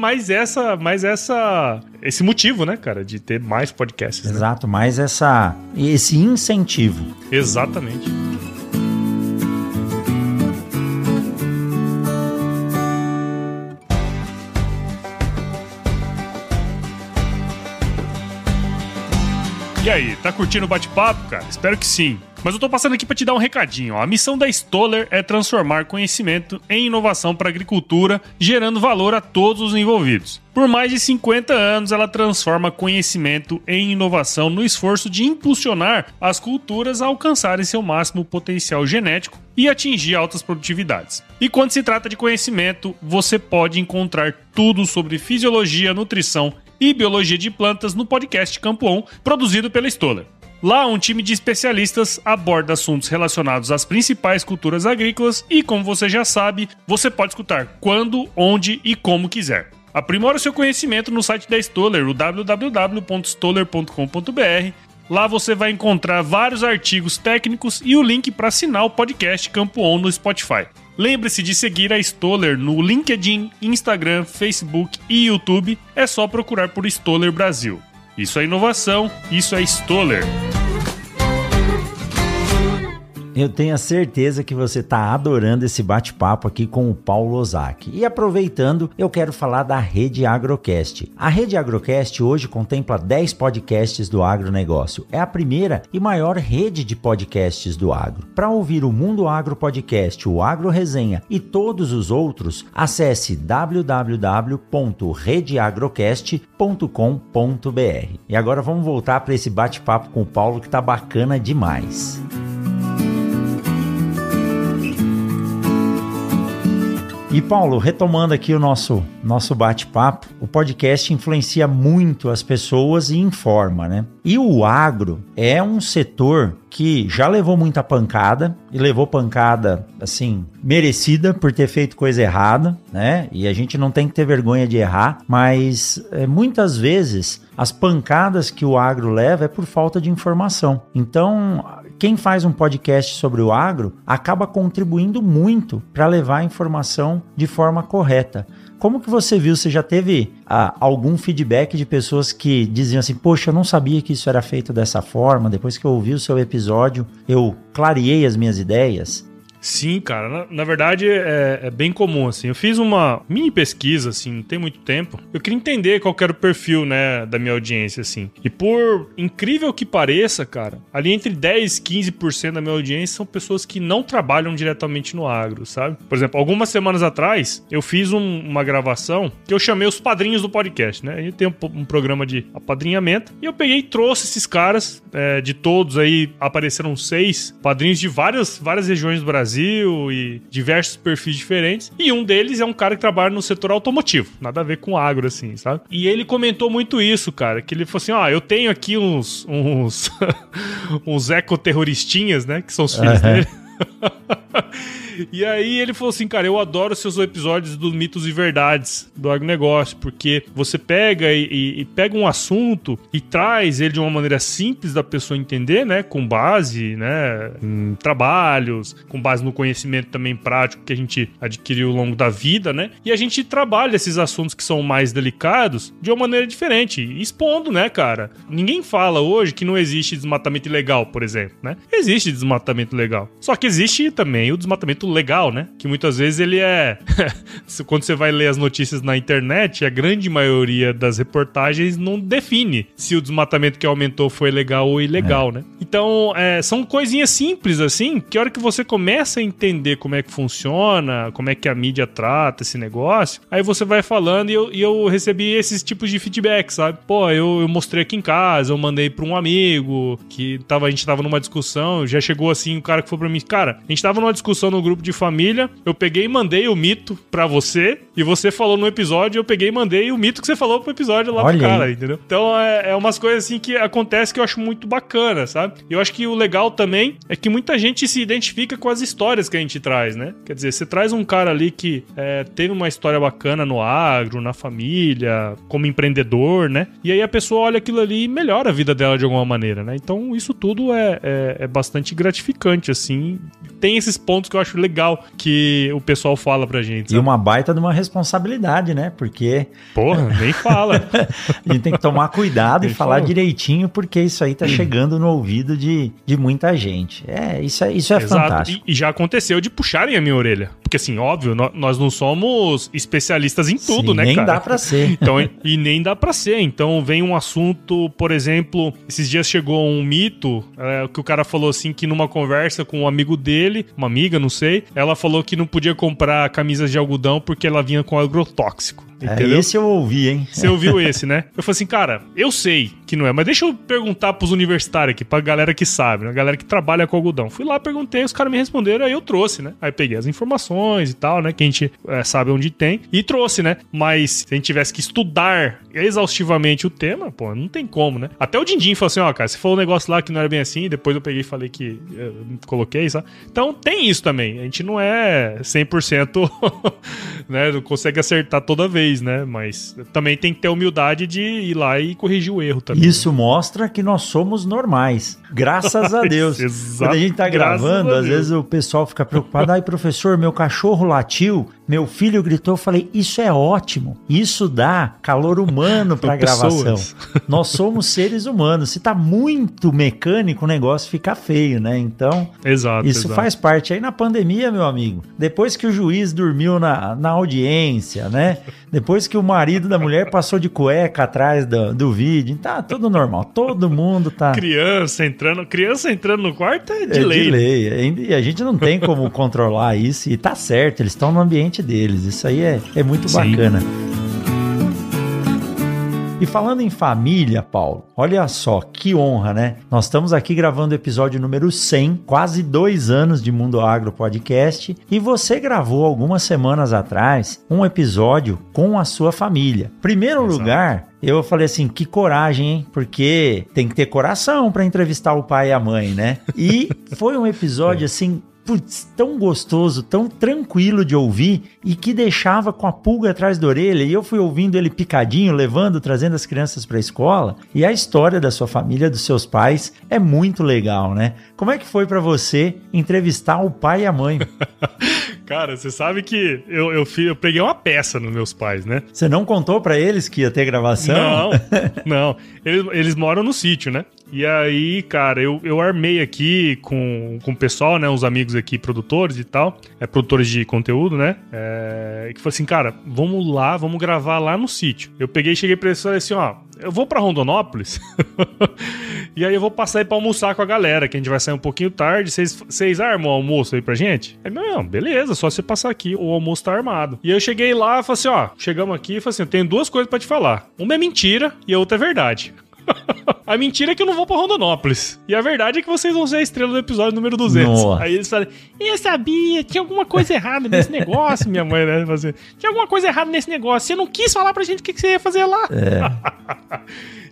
esse motivo, né, cara, de ter mais podcasts. Exato, né? Mais esse incentivo. Exatamente. E aí, tá curtindo o bate-papo, cara? Espero que sim. Mas eu tô passando aqui pra te dar um recadinho. A missão da Stoller é transformar conhecimento em inovação para a agricultura, gerando valor a todos os envolvidos. Por mais de 50 anos, ela transforma conhecimento em inovação no esforço de impulsionar as culturas a alcançarem seu máximo potencial genético e atingir altas produtividades. E quando se trata de conhecimento, você pode encontrar tudo sobre fisiologia, nutrição e biologia de plantas no podcast Campo On, produzido pela Stoller. Lá, um time de especialistas aborda assuntos relacionados às principais culturas agrícolas e, como você já sabe, você pode escutar quando, onde e como quiser. Aprimora o seu conhecimento no site da Stoller, o www.stoller.com.br. Lá você vai encontrar vários artigos técnicos e o link para assinar o podcast Campo On no Spotify. Lembre-se de seguir a Stoller no LinkedIn, Instagram, Facebook e YouTube. É só procurar por Stoller Brasil. Isso é inovação, isso é Stoller. Eu tenho a certeza que você está adorando esse bate-papo aqui com o Paulo Ozaki. E aproveitando, eu quero falar da Rede Agrocast. A Rede Agrocast hoje contempla 10 podcasts do agronegócio. É a primeira e maior rede de podcasts do agro. Para ouvir o Mundo Agro Podcast, o Agro Resenha e todos os outros, acesse www.redeagrocast.com.br. E agora vamos voltar para esse bate-papo com o Paulo que está bacana demais. E Paulo, retomando aqui o nosso bate-papo, o podcast influencia muito as pessoas e informa, né? E o agro é um setor que já levou muita pancada, e levou pancada, assim, merecida por ter feito coisa errada, né? E a gente não tem que ter vergonha de errar, mas muitas vezes as pancadas que o agro leva é por falta de informação. Então, quem faz um podcast sobre o agro acaba contribuindo muito para levar a informação de forma correta. Como que você viu? Você já teve algum feedback de pessoas que diziam assim, poxa, eu não sabia que isso era feito dessa forma, depois que eu ouvi o seu episódio, eu clareei as minhas ideias? Sim, cara, na verdade é bem comum, assim. Eu fiz uma mini pesquisa, assim, não tem muito tempo. Eu queria entender qual que era o perfil, né, da minha audiência, assim. E por incrível que pareça, cara, ali entre 10 e 15% da minha audiência são pessoas que não trabalham diretamente no agro, sabe? Por exemplo, algumas semanas atrás, eu fiz uma gravação que eu chamei os padrinhos do podcast, né? E tem um programa de apadrinhamento. E eu peguei e trouxe esses caras, de todos aí, apareceram 6 padrinhos de várias regiões do Brasil e diversos perfis diferentes. E um deles é um cara que trabalha no setor automotivo. Nada a ver com agro, assim, sabe? E ele comentou muito isso, cara. Que ele falou assim, eu tenho aqui uns ecoterroristinhas, né? Que são os filhos dele. E aí ele falou assim, cara, eu adoro seus episódios dos mitos e verdades do agronegócio, porque você pega e pega um assunto e traz ele de uma maneira simples da pessoa entender, né, com base, né, em trabalhos, com base no conhecimento também prático que a gente adquiriu ao longo da vida, né, e a gente trabalha esses assuntos que são mais delicados de uma maneira diferente, expondo, né, cara. Ninguém fala hoje que não existe desmatamento ilegal, por exemplo, né? Existe desmatamento legal, só que existe também o desmatamento legal, né? Que muitas vezes ele quando você vai ler as notícias na internet, a grande maioria das reportagens não define se o desmatamento que aumentou foi legal ou ilegal, né? Então, são coisinhas simples, assim, que a hora que você começa a entender como é que funciona, como é que a mídia trata esse negócio, aí você vai falando e eu recebi esses tipos de feedback, sabe? Pô, eu mostrei aqui em casa, eu mandei pra um amigo que a gente tava numa discussão, já chegou assim, o cara que falou pra mim, cara, a gente tava numa discussão no grupo de família, eu peguei e mandei o mito pra você, e você falou no episódio, eu peguei e mandei o mito que você falou pro episódio lá pro cara, entendeu? Então é umas coisas assim que acontece que eu acho muito bacana, sabe? Eu acho que o legal também é que muita gente se identifica com as histórias que a gente traz, né? Quer dizer, você traz um cara ali que teve uma história bacana no agro, na família, como empreendedor, né? E aí a pessoa olha aquilo ali e melhora a vida dela de alguma maneira, né? Então isso tudo é bastante gratificante, assim. Tem esses pontos que eu acho legal que o pessoal fala pra gente, sabe? E uma baita de uma responsabilidade, né? Porque... Porra, nem fala. A gente tem que tomar cuidado e falar direitinho, porque isso aí tá chegando no ouvido de muita gente. Isso é fantástico. E já aconteceu de puxarem a minha orelha. Porque assim, óbvio, nós não somos especialistas em tudo, né, nem cara? Nem dá pra ser. Então, e nem dá pra ser. Então vem um assunto, por exemplo, esses dias chegou um mito, que o cara falou assim, que numa conversa com um amigo dele, uma amiga, não sei, ela falou que não podia comprar camisas de algodão porque ela vinha com agrotóxico. Entendeu? Esse eu ouvi, hein? Você ouviu esse, né? Eu falei assim, cara, eu sei que não é, mas deixa eu perguntar pros universitários aqui, pra galera que sabe, né? Galera que trabalha com algodão. Fui lá, perguntei, os caras me responderam, aí eu trouxe, né? Aí peguei as informações e tal, né? Que a gente sabe onde tem, e trouxe, né? Mas se a gente tivesse que estudar exaustivamente o tema, pô, não tem como, né? Até o Dindim falou assim, cara, você falou um negócio lá que não era bem assim, depois eu peguei e falei que eu coloquei, sabe? Então tem isso também. A gente não é 100%, né? Não consegue acertar toda vez, né? Mas também tem que ter humildade de ir lá e corrigir o erro também. Isso mostra que nós somos normais. Graças a Deus. Quando a gente tá gravando, às vezes o pessoal fica preocupado. Ai, professor, meu cachorro latiu, meu filho gritou. Eu falei, isso é ótimo. Isso dá calor humano pra gravação. Nós somos seres humanos. Se tá muito mecânico, o negócio fica feio, né? Então, isso faz parte. Aí na pandemia, meu amigo, depois que o juiz dormiu na audiência, né? Depois que o marido da mulher passou de cueca atrás do vídeo, tá tudo normal. Todo mundo tá... Criança entrando no quarto é de lei. De lei. E a gente não tem como controlar isso. E tá certo, eles estão no ambiente deles. Isso aí é muito bacana. E falando em família, Paulo, olha só, que honra, né? Nós estamos aqui gravando o episódio número 100, quase 2 anos de Mundo Agro Podcast, e você gravou algumas semanas atrás um episódio com a sua família. Primeiro lugar, eu falei assim, que coragem, hein? Porque tem que ter coração para entrevistar o pai e a mãe, né? E foi um episódio assim, putz, tão gostoso, tão tranquilo de ouvir e que deixava com a pulga atrás da orelha. E eu fui ouvindo ele picadinho, trazendo as crianças para a escola. E a história da sua família, dos seus pais, é muito legal, né? Como é que foi para você entrevistar o pai e a mãe? Cara, você sabe que eu peguei uma peça nos meus pais, né? Você não contou para eles que ia ter gravação? Não. Eles moram no sítio, né? E aí, cara, eu armei aqui com o pessoal, né? Uns amigos aqui, produtores e tal. Produtores de conteúdo, né? Que falou assim, cara, vamos gravar lá no sítio. Eu cheguei pra eles e falei assim, ó, eu vou pra Rondonópolis e aí eu vou passar aí pra almoçar com a galera, que a gente vai sair um pouquinho tarde. Vocês armam o almoço aí pra gente? Aí, não, beleza, só você passar aqui, o almoço tá armado. E aí eu cheguei lá e falei assim, ó, chegamos aqui e falei assim, eu tenho 2 coisas pra te falar. Uma é mentira e a outra é verdade. A mentira é que eu não vou pra Rondonópolis. E a verdade é que vocês vão ser a estrela do episódio número 200. Nossa. Aí eles falam, eu sabia, tinha alguma coisa errada nesse negócio, minha mãe, né? Tinha alguma coisa errada nesse negócio. Você não quis falar pra gente o que você ia fazer lá.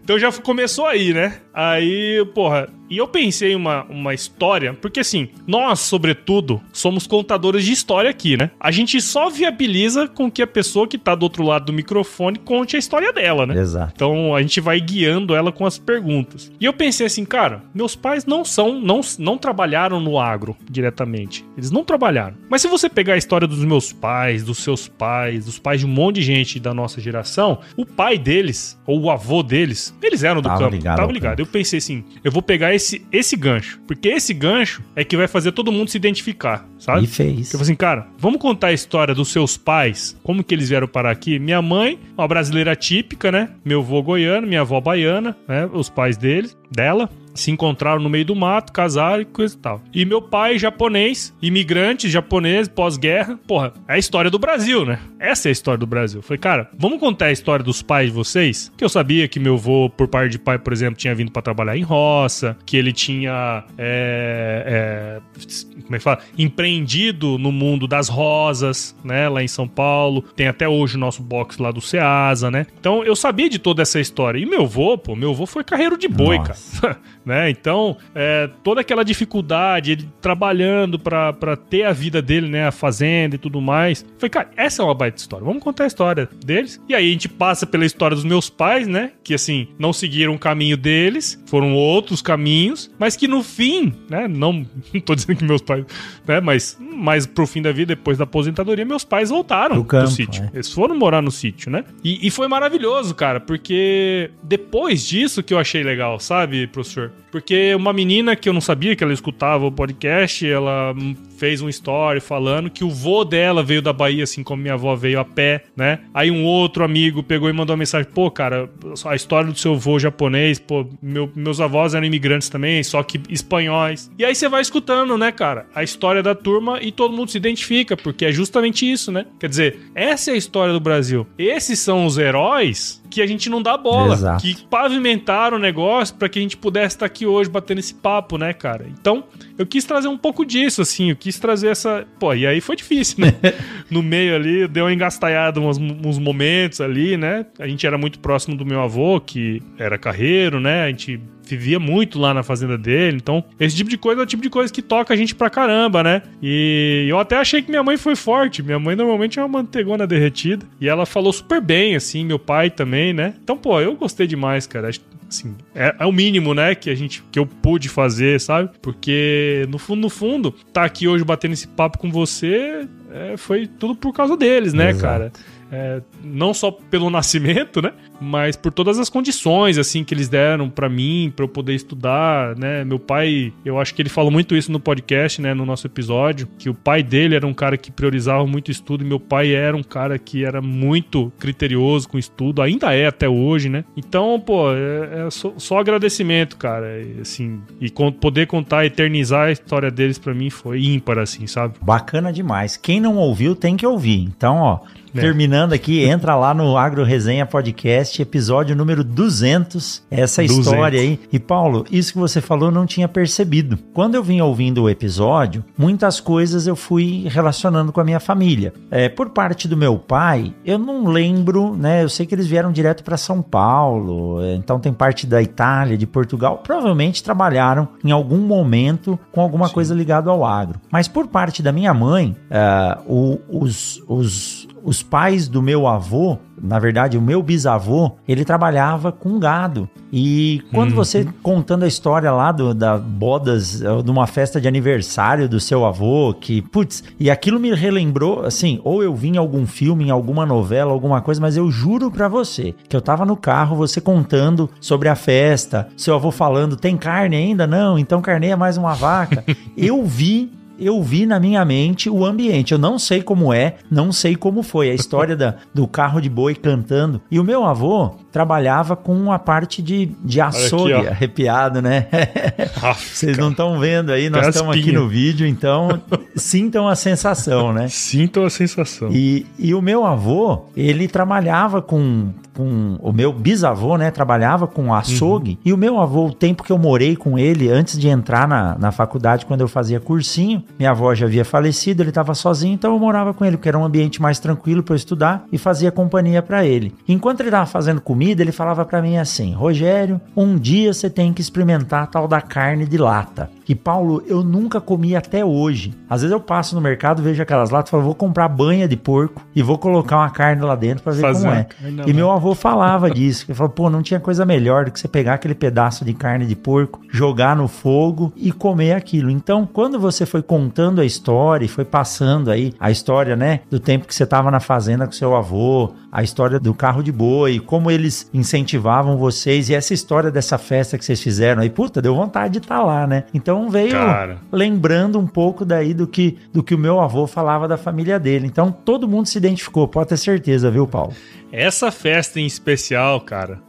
Então já começou aí, né? Aí, porra, e eu pensei uma história, porque assim, nós, sobretudo, somos contadores de história aqui, né? A gente só viabiliza com que a pessoa que tá do outro lado do microfone conte a história dela, né? Exato. Então a gente vai guiando ela com as perguntas. E eu pensei assim, cara, meus pais não trabalharam no agro diretamente. Eles não trabalharam. Mas se você pegar a história dos meus pais, dos seus pais, dos pais de um monte de gente da nossa geração, o pai deles, ou o avô deles, eles eram do campo. Tava ligado. Eu pensei assim, eu vou pegar esse gancho, porque esse gancho é que vai fazer todo mundo se identificar, sabe? E fez. Eu falei assim, cara, vamos contar a história dos seus pais, como que eles vieram parar aqui. Minha mãe, uma brasileira típica, né? Meu avô goiano, minha avó baiana, né? Os pais dela. Se encontraram no meio do mato, casaram e coisa e tal. E meu pai, japonês, imigrante japonês, pós-guerra. Porra, é a história do Brasil, né? Essa é a história do Brasil. Falei, cara, vamos contar a história dos pais de vocês? Que eu sabia que meu avô, por parte de pai, por exemplo, tinha vindo pra trabalhar em roça, que ele tinha, como é que fala? Empreendido no mundo das rosas, né? Lá em São Paulo. Tem até hoje o nosso box lá do Ceasa, né? Então, eu sabia de toda essa história. E meu avô foi carreiro de boi, cara. Né? Então, toda aquela dificuldade, ele trabalhando pra ter a vida dele, né? A fazenda e tudo mais. Falei, cara, essa é uma baita história. Vamos contar a história deles. E aí a gente passa pela história dos meus pais, né? Que, assim, não seguiram o caminho deles, foram outros caminhos, mas que no fim, né? Não tô dizendo que meus pais, né? Mas pro fim da vida, depois da aposentadoria, meus pais voltaram pro sítio. Eles foram morar no sítio, né? E foi maravilhoso, cara, porque depois disso que eu achei legal, sabe, professor? Porque uma menina que eu não sabia que ela escutava o podcast, ela fez um story falando que o vô dela veio da Bahia, assim como minha avó veio a pé, né? Aí um outro amigo pegou e mandou uma mensagem, pô, cara, a história do seu vô japonês, pô, meus avós eram imigrantes também, só que espanhóis. E aí você vai escutando, né, cara, a história da turma e todo mundo se identifica, porque é justamente isso, né? Quer dizer, essa é a história do Brasil. Esses são os heróis que a gente não dá bola, exato, que pavimentaram o negócio pra que a gente pudesse estar aqui hoje batendo esse papo, né, cara? Então, eu quis trazer um pouco disso, assim, eu quis trazer essa... Pô, e aí foi difícil, né? No meio ali, deu uma engastalhada uns momentos ali, né? A gente era muito próximo do meu avô, que era carreiro, né? A gente vivia muito lá na fazenda dele, então esse tipo de coisa é o tipo de coisa que toca a gente pra caramba, né? E eu até achei que minha mãe foi forte, minha mãe normalmente é uma mantegona derretida, e ela falou super bem, assim, meu pai também, né? Então, pô, eu gostei demais, cara, assim, é o mínimo, né, que eu pude fazer, sabe? Porque, no fundo, tá aqui hoje batendo esse papo com você, foi tudo por causa deles, né, exato, cara? Não só pelo nascimento, né? Mas por todas as condições, assim, que eles deram pra mim, pra eu poder estudar, né? Meu pai, eu acho que ele falou muito isso no podcast, né? No nosso episódio, que o pai dele era um cara que priorizava muito estudo e meu pai era um cara que era muito criterioso com estudo, ainda é até hoje, né? Então, pô, só agradecimento, cara, assim, e poder contar, eternizar a história deles pra mim foi ímpar, assim, sabe? Bacana demais. Quem não ouviu tem que ouvir. Então, ó, terminando aqui, entra lá no Agro Resenha Podcast, episódio número 200, essa história aí. E Paulo, isso que você falou eu não tinha percebido. Quando eu vim ouvindo o episódio, muitas coisas eu fui relacionando com a minha família. Por parte do meu pai, eu não lembro, né? Eu sei que eles vieram direto para São Paulo, então tem parte da Itália, de Portugal, provavelmente trabalharam em algum momento com alguma coisa ligada ao agro. Mas por parte da minha mãe, os pais do meu avô, na verdade o meu bisavô, ele trabalhava com gado. E quando você contando a história lá da bodas, de uma festa de aniversário do seu avô, que, putz, e aquilo me relembrou, assim, ou eu vi em algum filme, em alguma novela, alguma coisa, mas eu juro pra você, que eu tava no carro, você contando sobre a festa, seu avô falando, tem carne ainda? Não, então carneia mais uma vaca. Eu vi na minha mente o ambiente. Eu não sei como não sei como foi. A história do carro de boi cantando. E o meu avô trabalhava com a parte de açougue. Aqui, arrepiado, né? Vocês não estão vendo aí, nós estamos aqui no vídeo, então sintam a sensação, né? Sintam a sensação. E o meu avô, ele trabalhava com o meu bisavô, né? Trabalhava com açougue. E o meu avô, o tempo que eu morei com ele, antes de entrar na faculdade, quando eu fazia cursinho, minha avó já havia falecido, ele estava sozinho, então eu morava com ele, porque era um ambiente mais tranquilo para eu estudar e fazia companhia para ele. Enquanto ele estava fazendo comida, ele falava para mim assim: Rogério, um dia você tem que experimentar a tal da carne de lata. E Paulo, eu nunca comi até hoje. Às vezes eu passo no mercado, vejo aquelas latas e falo, vou comprar banha de porco e vou colocar uma carne lá dentro para ver como é. E meu avô falava disso. Ele falou, pô, não tinha coisa melhor do que você pegar aquele pedaço de carne de porco, jogar no fogo e comer aquilo. Então, quando você foi contando a história e foi passando aí a história, né, do tempo que você estava na fazenda com seu avô, a história do carro de boi, como eles incentivavam vocês e essa história dessa festa que vocês fizeram aí, puta, deu vontade de estar lá, né? Então veio lembrando um pouco daí do que o meu avô falava da família dele. Então todo mundo se identificou, pode ter certeza, viu, Paulo? Essa festa em especial, cara,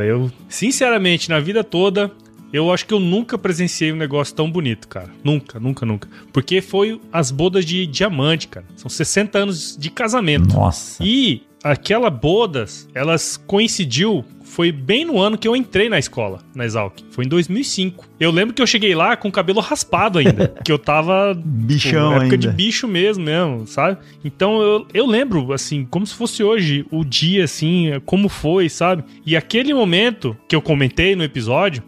eu sinceramente na vida toda eu acho que eu nunca presenciei um negócio tão bonito, cara. Nunca. Porque foi as bodas de diamante, cara. São 60 anos de casamento. Nossa. E aquela bodas, elas coincidiu, foi bem no ano que eu entrei na escola, na Exalc. Foi em 2005. Eu lembro que eu cheguei lá com o cabelo raspado ainda. Que eu tava... bichão ainda. Época de bicho mesmo, sabe? Então eu lembro, assim, como se fosse hoje, o dia, assim, como foi, sabe? E aquele momento que eu comentei no episódio,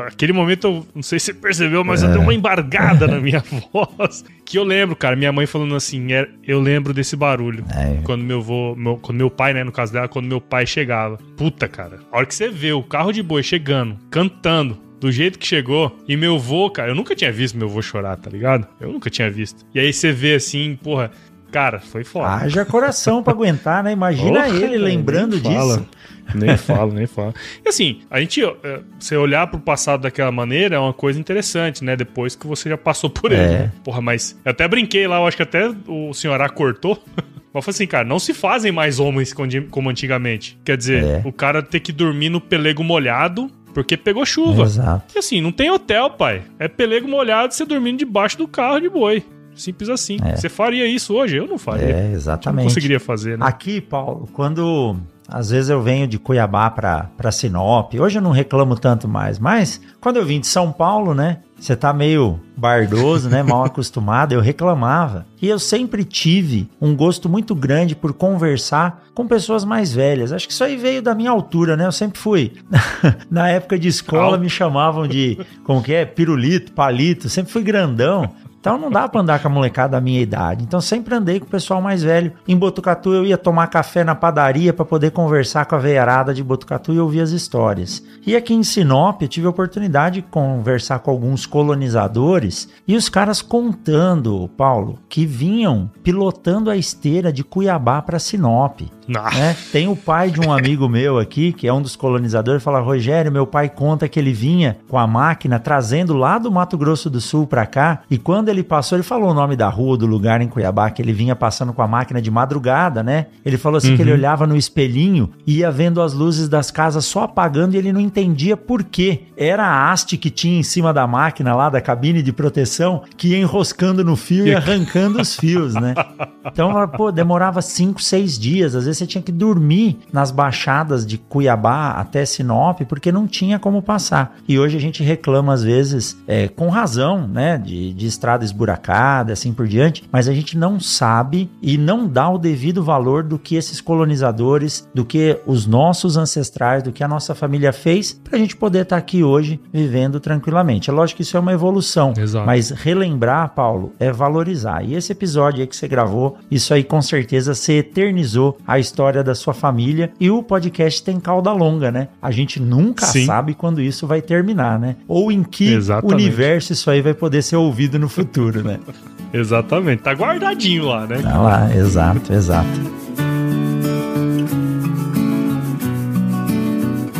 aquele momento, eu não sei se você percebeu, mas eu dei uma embargada na minha voz. Que eu lembro, cara, minha mãe falando assim, eu lembro desse barulho. Quando quando meu pai, né, no caso dela, quando meu pai chegava. Puta, cara, a hora que você vê o carro de boi chegando, cantando, do jeito que chegou, e meu vô, cara, eu nunca tinha visto meu vô chorar, tá ligado? Eu nunca tinha visto. E aí você vê assim, porra, cara, foi foda. Haja coração pra aguentar, né? Imagina ele lembrando disso. Nem falo. E assim, você olhar pro passado daquela maneira é uma coisa interessante, né? Depois que você já passou por ele. Né? Porra, mas eu até brinquei lá, eu acho que até o senhorá cortou. Mas foi assim, cara, não se fazem mais homens como antigamente. Quer dizer, o cara ter que dormir no pelego molhado porque pegou chuva. Exato. E assim, não tem hotel, pai. É pelego molhado, você dormindo debaixo do carro de boi. Simples assim. Você faria isso hoje? Eu não faria. Exatamente. Não conseguiria fazer, né? Aqui, Paulo, quando... Às vezes eu venho de Cuiabá pra Sinop. Hoje eu não reclamo tanto mais. Mas quando eu vim de São Paulo, né? Você tá meio bardoso, né? Mal acostumado. Eu reclamava. E eu sempre tive um gosto muito grande por conversar com pessoas mais velhas. Acho que isso aí veio da minha altura, né? Eu sempre fui. Na época de escola me chamavam de... Como que é? Pirulito, palito. Sempre fui grandão. Então não dá pra andar com a molecada da minha idade. Então sempre andei com o pessoal mais velho. Em Botucatu eu ia tomar café na padaria pra poder conversar com a veiarada de Botucatu e ouvir as histórias. E aqui em Sinop eu tive a oportunidade de conversar com alguns colonizadores e os caras contando, Paulo, que vinham pilotando a esteira de Cuiabá pra Sinop. Né? Tem o pai de um amigo meu aqui, que é um dos colonizadores, fala, Rogério, meu pai conta que ele vinha com a máquina trazendo lá do Mato Grosso do Sul pra cá, e quando quando ele passou, ele falou o nome da rua, do lugar em Cuiabá, que ele vinha passando com a máquina de madrugada, né? Ele falou assim que ele olhava no espelhinho e ia vendo as luzes das casas só apagando e ele não entendia por quê. Era a haste que tinha em cima da máquina lá, da cabine de proteção, que ia enroscando no fio e arrancando os fios, né? Então, pô, demorava 5, 6 dias. Às vezes você tinha que dormir nas baixadas de Cuiabá até Sinop, porque não tinha como passar. E hoje a gente reclama, às vezes, com razão, né? De estrada esburacada, assim por diante, mas a gente não sabe e não dá o devido valor do que esses colonizadores, do que os nossos ancestrais, do que a nossa família fez, pra gente poder estar aqui hoje vivendo tranquilamente. É lógico que isso é uma evolução, mas relembrar, Paulo, é valorizar. E esse episódio aí que você gravou, isso aí com certeza você eternizou a história da sua família, e o podcast tem cauda longa, né? A gente nunca sabe quando isso vai terminar, né? Ou em que universo isso aí vai poder ser ouvido no futuro, né? Exatamente, tá guardadinho lá, né? Tá lá, exato.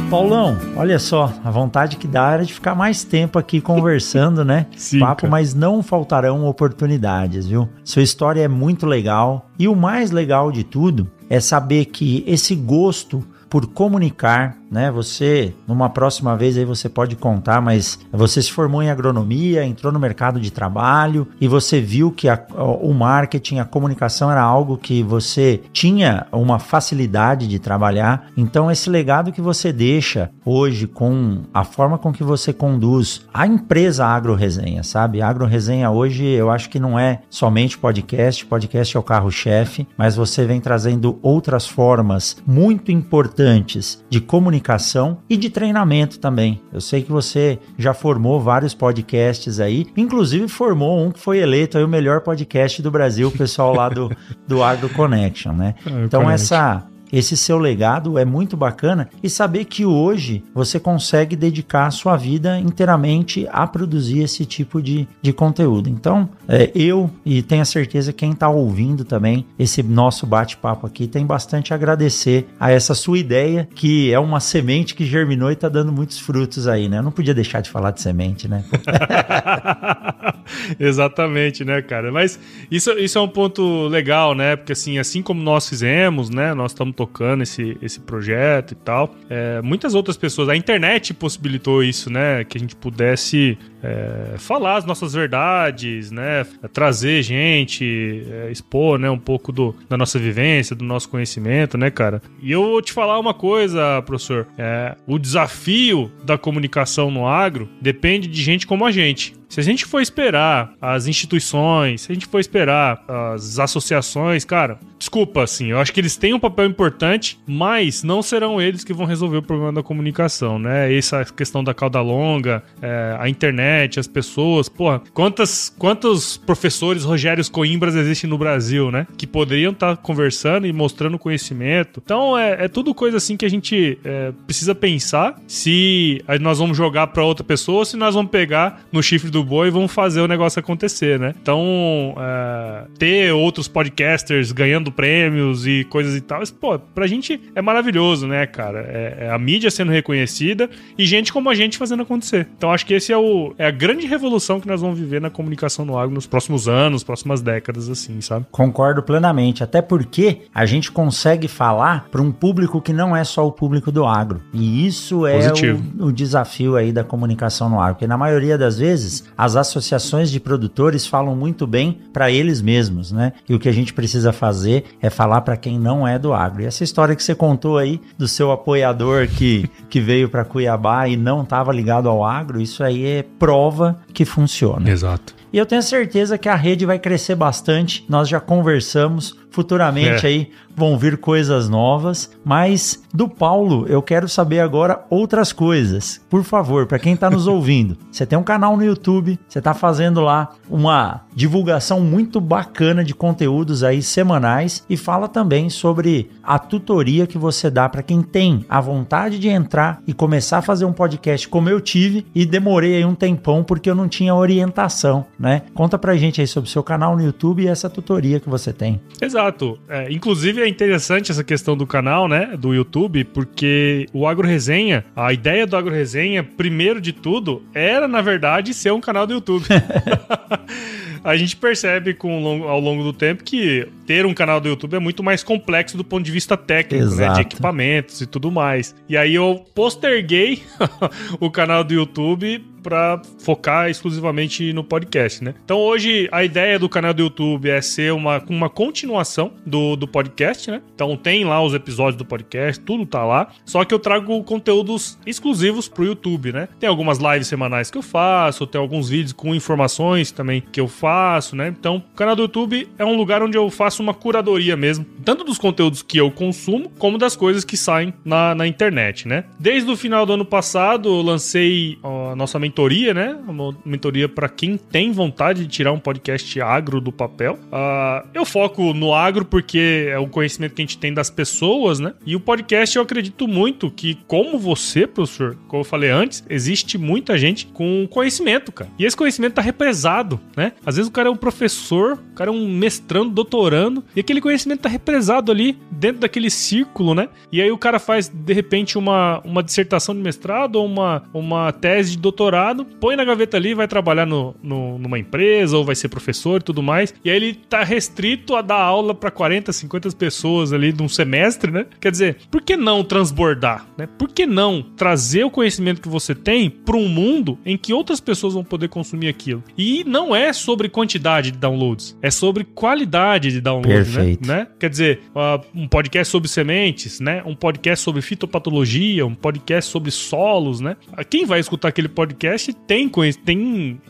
Paulão, olha só, a vontade que dá era de ficar mais tempo aqui conversando, né? Sim, papo, cara. Mas não faltarão oportunidades, viu? Sua história é muito legal, e o mais legal de tudo é saber que esse gosto por comunicar, né? Você, numa próxima vez aí você pode contar, mas você se formou em agronomia, entrou no mercado de trabalho e você viu que o marketing, a comunicação era algo que você tinha uma facilidade de trabalhar. Então esse legado que você deixa hoje com a forma com que você conduz a empresa Agro Resenha, sabe? A Agro Resenha hoje eu acho que não é somente podcast é o carro-chefe, mas você vem trazendo outras formas muito importantes de comunicação e de treinamento também. Eu sei que você já formou vários podcasts aí, inclusive formou um que foi eleito aí o melhor podcast do Brasil, o pessoal lá do Agro Connection, né? Então esse seu legado é muito bacana, e saber que hoje você consegue dedicar a sua vida inteiramente a produzir esse tipo de conteúdo. Então, eu e tenho a certeza que quem está ouvindo também esse nosso bate-papo aqui tem bastante a agradecer a essa sua ideia, que é uma semente que germinou e está dando muitos frutos aí, né? Eu não podia deixar de falar de semente, né? Exatamente, né, cara? Mas isso é um ponto legal, né? Porque assim como nós fizemos, né? Nós estamos tocando esse projeto e tal. Muitas outras pessoas, a internet possibilitou isso, né? Que a gente pudesse falar as nossas verdades, né? Trazer gente, expor, né? Um pouco da nossa vivência, do nosso conhecimento, né, cara? E eu vou te falar uma coisa, professor. O desafio da comunicação no agro depende de gente como a gente. Se a gente for esperar as instituições, se a gente for esperar as associações, cara, desculpa, assim, eu acho que eles têm um papel importante, mas não serão eles que vão resolver o problema da comunicação, né? Essa questão da cauda longa, a internet, as pessoas, porra, quantos professores Rogérios Coimbras existem no Brasil, né? Que poderiam estar conversando e mostrando conhecimento. Então, é tudo coisa assim que a gente precisa pensar se nós vamos jogar para outra pessoa ou se nós vamos pegar no chifre do boi e vamos fazer o negócio acontecer, né? Então, ter outros podcasters ganhando prêmios e coisas e tal, pô, pra gente é maravilhoso, né, cara? É a mídia sendo reconhecida e gente como a gente fazendo acontecer. Então, acho que esse é a grande revolução que nós vamos viver na comunicação no agro nos próximos anos, próximas décadas, assim, sabe? Concordo plenamente, até porque a gente consegue falar para um público que não é só o público do agro. E isso é o desafio aí da comunicação no agro, porque na maioria das vezes as associações de produtores falam muito bem para eles mesmos, né? E o que a gente precisa fazer é falar para quem não é do agro. E essa história que você contou aí do seu apoiador que veio para Cuiabá e não estava ligado ao agro, isso aí é prova que funciona. Exato. E eu tenho certeza que a rede vai crescer bastante. Nós já conversamos. Futuramente aí vão vir coisas novas, mas do Paulo eu quero saber agora outras coisas. Por favor, para quem está nos ouvindo, você tem um canal no YouTube, você está fazendo lá uma divulgação muito bacana de conteúdos aí semanais, e fala também sobre a tutoria que você dá para quem tem a vontade de entrar e começar a fazer um podcast como eu tive e demorei aí um tempão porque eu não tinha orientação, né? Conta pra gente aí sobre o seu canal no YouTube e essa tutoria que você tem. Exato. Inclusive é interessante essa questão do canal, né, do YouTube, porque o Agro Resenha, a ideia do Agro Resenha, primeiro de tudo, era, na verdade, ser um canal do YouTube. a gente percebe ao longo do tempo que ter um canal do YouTube é muito mais complexo do ponto de vista técnico, né? De equipamentos e tudo mais. E aí eu posterguei o canal do YouTube para focar exclusivamente no podcast, né? Então hoje a ideia do canal do YouTube é ser uma continuação do podcast, né? Então tem lá os episódios do podcast, tudo tá lá, só que eu trago conteúdos exclusivos pro YouTube, né? Tem algumas lives semanais que eu faço, tem alguns vídeos com informações também que eu faço, né? Então o canal do YouTube é um lugar onde eu faço uma curadoria mesmo, tanto dos conteúdos que eu consumo, como das coisas que saem na internet, né? Desde o final do ano passado eu lancei a nossa mentoria, né? Uma mentoria para quem tem vontade de tirar um podcast agro do papel. Eu foco no agro porque é o conhecimento que a gente tem das pessoas, né? E o podcast eu acredito muito que, como você, professor, como eu falei antes, existe muita gente com conhecimento, cara. E esse conhecimento tá represado, né? Às vezes o cara é um professor, o cara é um mestrando, doutorando, e aquele conhecimento tá represado ali dentro daquele círculo, né? E aí o cara faz, de repente, uma dissertação de mestrado ou uma tese de doutorado, põe na gaveta ali, vai trabalhar numa empresa ou vai ser professor e tudo mais, e aí ele tá restrito a dar aula para 40, 50 pessoas ali num semestre, né? Quer dizer, por que não transbordar, né? Por que não trazer o conhecimento que você tem para um mundo em que outras pessoas vão poder consumir aquilo? E não é sobre quantidade de downloads, é sobre qualidade de downloads, né? Quer dizer, um podcast sobre sementes, né? Um podcast sobre fitopatologia, um podcast sobre solos, né? Quem vai escutar aquele podcast tem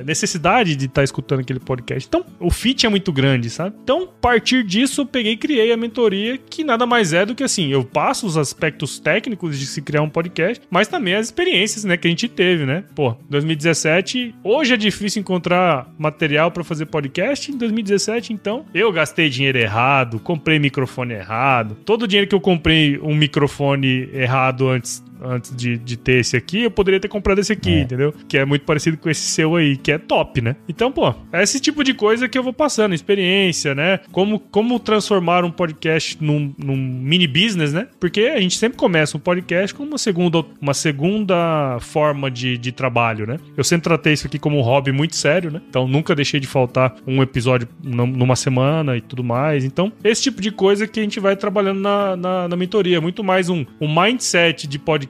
necessidade de estar escutando aquele podcast. Então, o fit é muito grande, sabe? Então, a partir disso, eu peguei e criei a mentoria, que nada mais é do que assim, eu passo os aspectos técnicos de se criar um podcast, mas também as experiências, né, que a gente teve, né? Pô, 2017, hoje é difícil encontrar material para fazer podcast. Em 2017, então, eu gastei dinheiro errado, comprei microfone errado. Todo o dinheiro que eu comprei um microfone errado antes de ter esse aqui, eu poderia ter comprado esse aqui, entendeu? Que é muito parecido com esse seu aí, que é top, né? Então, pô, é esse tipo de coisa que eu vou passando, experiência, né? Como transformar um podcast num mini business, né? Porque a gente sempre começa um podcast com uma segunda forma de trabalho, né? Eu sempre tratei isso aqui como um hobby muito sério, né? Então, nunca deixei de faltar um episódio numa semana e tudo mais. Então, esse tipo de coisa que a gente vai trabalhando na mentoria. Muito mais um mindset de podcaster,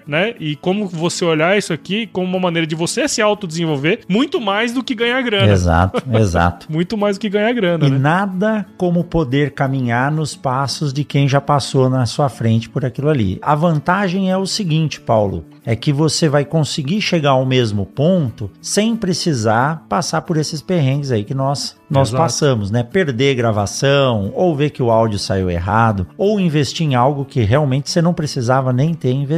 né? E como você olhar isso aqui como uma maneira de você se autodesenvolver, muito mais do que ganhar grana. Exato. Muito mais do que ganhar grana, e né? Nada como poder caminhar nos passos de quem já passou na sua frente por aquilo ali. A vantagem é o seguinte, Paulo, é que você vai conseguir chegar ao mesmo ponto sem precisar passar por esses perrengues aí que nós passamos, né? Perder gravação, ou ver que o áudio saiu errado, ou investir em algo que realmente você não precisava nem ter investido.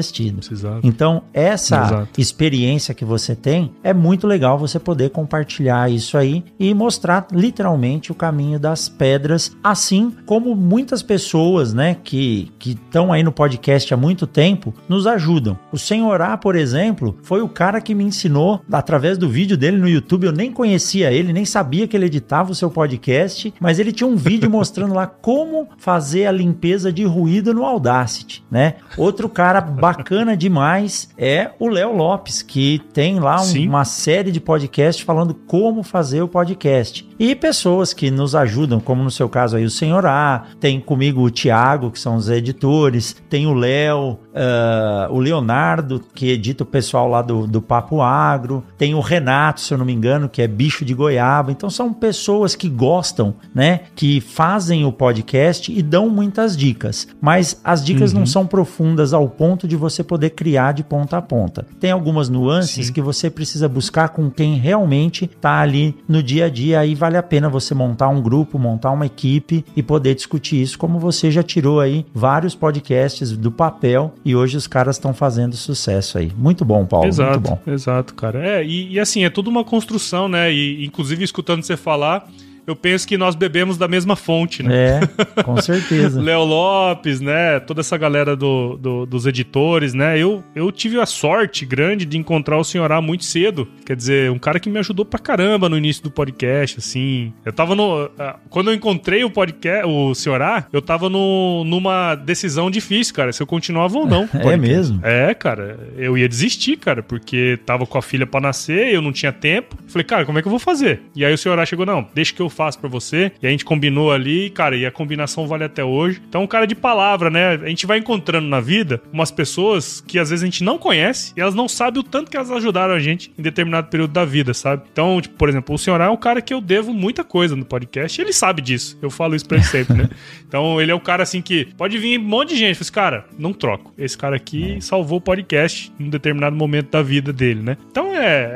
Então, essa experiência que você tem, é muito legal você poder compartilhar isso aí e mostrar literalmente o caminho das pedras, assim como muitas pessoas, né, que estão aí no podcast há muito tempo, nos ajudam. O Senhorá, por exemplo, foi o cara que me ensinou, através do vídeo dele no YouTube, eu nem conhecia ele, nem sabia que ele editava o seu podcast, mas ele tinha um vídeo mostrando lá como fazer a limpeza de ruído no Audacity, né? Outro cara bacana demais é o Léo Lopes, que tem lá uma série de podcasts falando como fazer o podcast. E pessoas que nos ajudam, como no seu caso aí o Senhorá, tem comigo o Thiago, que são os editores, tem o Léo, o Leonardo, que edita o pessoal lá do Papo Agro, tem o Renato, se eu não me engano, que é bicho de goiaba. Então são pessoas que gostam, né, que fazem o podcast e dão muitas dicas, mas as dicas não são profundas ao ponto de você poder criar de ponta a ponta. Tem algumas nuances que você precisa buscar com quem realmente está ali no dia a dia, aí vale a pena você montar um grupo, montar uma equipe e poder discutir isso, como você já tirou aí vários podcasts do papel e hoje os caras estão fazendo sucesso aí. Muito bom, Paulo. Exato, muito bom. Exato, cara. E assim, é tudo uma construção, né? E inclusive, escutando você falar, eu penso que nós bebemos da mesma fonte, né? Com certeza. Léo Lopes, né? Toda essa galera dos editores, né? Eu tive a sorte grande de encontrar o Senhorá muito cedo. Quer dizer, um cara que me ajudou pra caramba no início do podcast, assim. Eu tava quando eu encontrei o Senhorá, eu tava numa decisão difícil, cara, se eu continuava ou não. É mesmo? Cara, eu ia desistir, cara, porque tava com a filha pra nascer, eu não tinha tempo. Falei, cara, como é que eu vou fazer? E aí o Senhorá chegou, não, deixa que eu faço pra você. E a gente combinou ali, cara, e a combinação vale até hoje. Então, um cara de palavra, né? A gente vai encontrando na vida umas pessoas que às vezes a gente não conhece e elas não sabem o tanto que elas ajudaram a gente em determinado período da vida, sabe? Então, tipo, por exemplo, o Senhorá é um cara que eu devo muita coisa no podcast e ele sabe disso. Eu falo isso pra ele sempre, né? Então, ele é o cara assim que pode vir um monte de gente. Eu falei, cara, não troco. Esse cara aqui salvou o podcast em um determinado momento da vida dele, né? Então,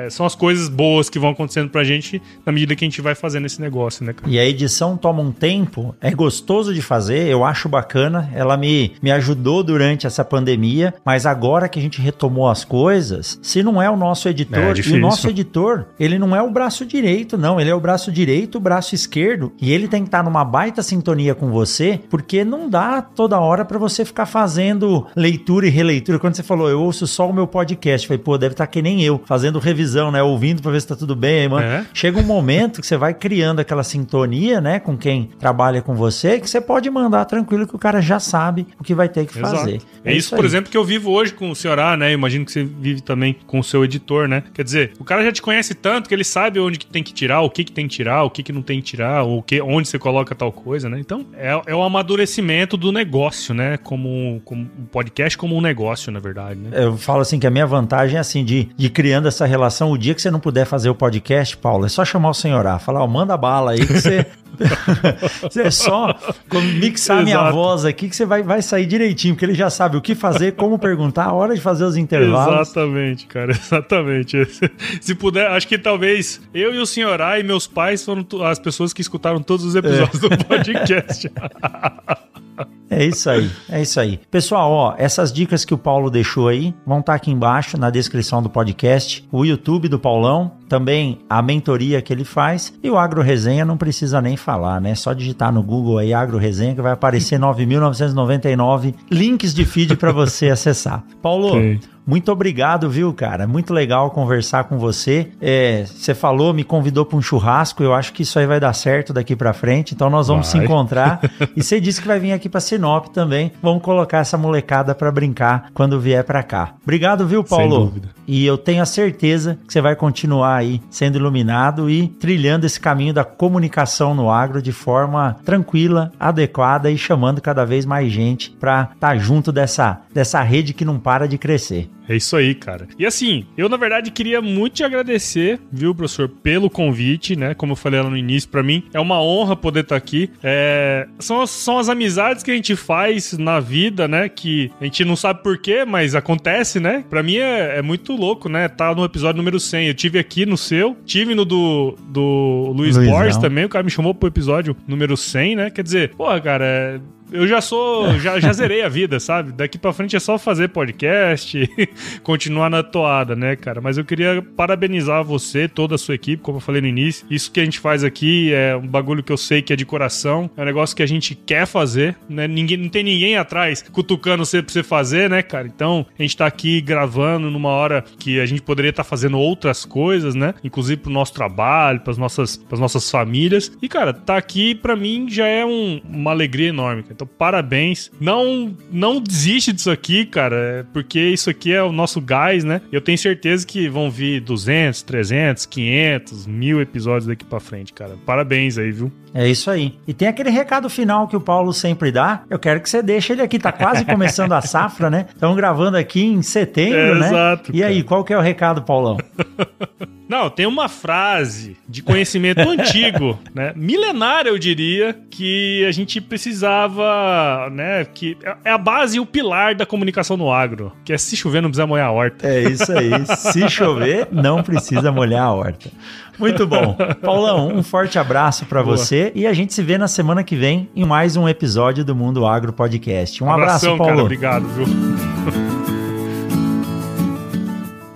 são as coisas boas que vão acontecendo pra gente na medida que a gente vai fazendo esse negócio, né, cara? E a edição toma um tempo, é gostoso de fazer, eu acho bacana, ela me ajudou durante essa pandemia, mas agora que a gente retomou as coisas, se não é o nosso editor, e o nosso editor, ele não é o braço direito, não, ele é o braço direito, o braço esquerdo, e ele tem que estar numa baita sintonia com você, porque não dá toda hora pra você ficar fazendo leitura e releitura. Quando você falou, eu ouço só o meu podcast, eu falei, pô, deve estar que nem eu, fazendo revisão, né, ouvindo pra ver se tá tudo bem, mano. Chega um momento que você vai criando aquela sintonia, né, com quem trabalha com você, que você pode mandar tranquilo que o cara já sabe o que vai ter que fazer. É isso, por exemplo, que eu vivo hoje com o Senhorá, né? Imagino que você vive também com o seu editor, né? Quer dizer, o cara já te conhece tanto que ele sabe onde que tem que tirar, o que tem que tirar, o que não tem que tirar, onde você coloca tal coisa, né? Então, é o amadurecimento do negócio, né? Como um podcast, como um negócio, na verdade, né? Eu falo assim que a minha vantagem é assim, de criando essa relação. O dia que você não puder fazer o podcast, Paulo, é só chamar o Senhorá, falar, manda bala aí que você... É só mixar minha voz aqui que você vai sair direitinho, porque ele já sabe o que fazer, como perguntar, a hora de fazer os intervalos. Exatamente, cara, exatamente. Se puder, acho que talvez eu e o Senhorá e meus pais foram as pessoas que escutaram todos os episódios do podcast. É isso aí. Pessoal, essas dicas que o Paulo deixou aí vão estar aqui embaixo na descrição do podcast, o YouTube do Paulão, também a mentoria que ele faz e o Agro Resenha não precisa nem falar, né? Só digitar no Google aí Agro Resenha que vai aparecer 9.999 links de feed para você acessar. Paulo, muito obrigado, viu, cara? Muito legal conversar com você. Você falou, me convidou para um churrasco, eu acho que isso aí vai dar certo daqui para frente, então nós vamos se encontrar. E você disse que vai vir aqui para Sinop também. Vamos colocar essa molecada para brincar quando vier para cá. Obrigado, viu, Paulo? Sem dúvida. E eu tenho a certeza que você vai continuar aí sendo iluminado e trilhando esse caminho da comunicação no agro de forma tranquila, adequada e chamando cada vez mais gente para estar junto dessa rede que não para de crescer. É isso aí, cara. E assim, eu na verdade queria muito te agradecer, viu, professor, pelo convite, né? Como eu falei lá no início, pra mim é uma honra poder estar aqui. São as amizades que a gente faz na vida, né? Que a gente não sabe porquê, mas acontece, né? Pra mim é muito louco, né? Tá no episódio número 100. Eu tive aqui no seu, tive no do Luiz Borges também. O cara me chamou pro episódio número 100, né? Quer dizer, porra, cara, eu já zerei a vida, sabe? Daqui pra frente é só fazer podcast, continuar na toada, né, cara? Mas eu queria parabenizar você, toda a sua equipe, como eu falei no início. Isso que a gente faz aqui é um bagulho que eu sei que é de coração, é um negócio que a gente quer fazer, né? Não tem ninguém atrás cutucando você pra você fazer, né, cara? Então, a gente tá aqui gravando numa hora que a gente poderia estar fazendo outras coisas, né? Inclusive pro nosso trabalho, pras nossas famílias. E, cara, tá aqui pra mim já é uma alegria enorme, cara. Então, parabéns. Não desiste disso aqui, cara, porque isso aqui é o nosso gás, né? Eu tenho certeza que vão vir 200, 300, 500, 1000 episódios daqui pra frente, cara. Parabéns aí, viu? É isso aí. E tem aquele recado final que o Paulo sempre dá. Eu quero que você deixe ele aqui. Tá quase começando a safra, né? Estamos gravando aqui em setembro, né? Exato. E aí, qual que é o recado, Paulão? Não, tem uma frase de conhecimento antigo, né? Milenária, eu diria, que a gente precisava, né? Que é a base e o pilar da comunicação no agro, que é se chover não precisa molhar a horta. É isso aí. Se chover, não precisa molhar a horta. Muito bom. Paulão, um forte abraço para você e a gente se vê na semana que vem em mais um episódio do Mundo Agro Podcast. Um abraço, Paulo. Cara, obrigado, viu?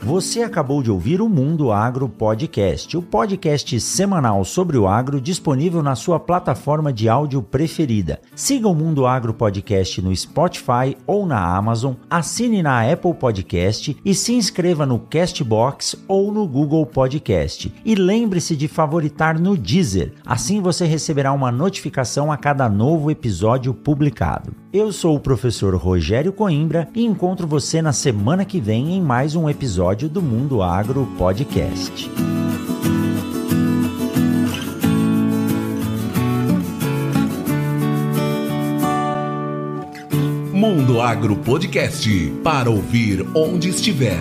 Você acabou de ouvir o Mundo Agro Podcast, o podcast semanal sobre o agro disponível na sua plataforma de áudio preferida. Siga o Mundo Agro Podcast no Spotify ou na Amazon, assine na Apple Podcast e se inscreva no Castbox ou no Google Podcast. E lembre-se de favoritar no Deezer, assim você receberá uma notificação a cada novo episódio publicado. Eu sou o professor Rogério Coimbra e encontro você na semana que vem em mais um episódio do Mundo Agro Podcast. Mundo Agro Podcast, para ouvir onde estiver.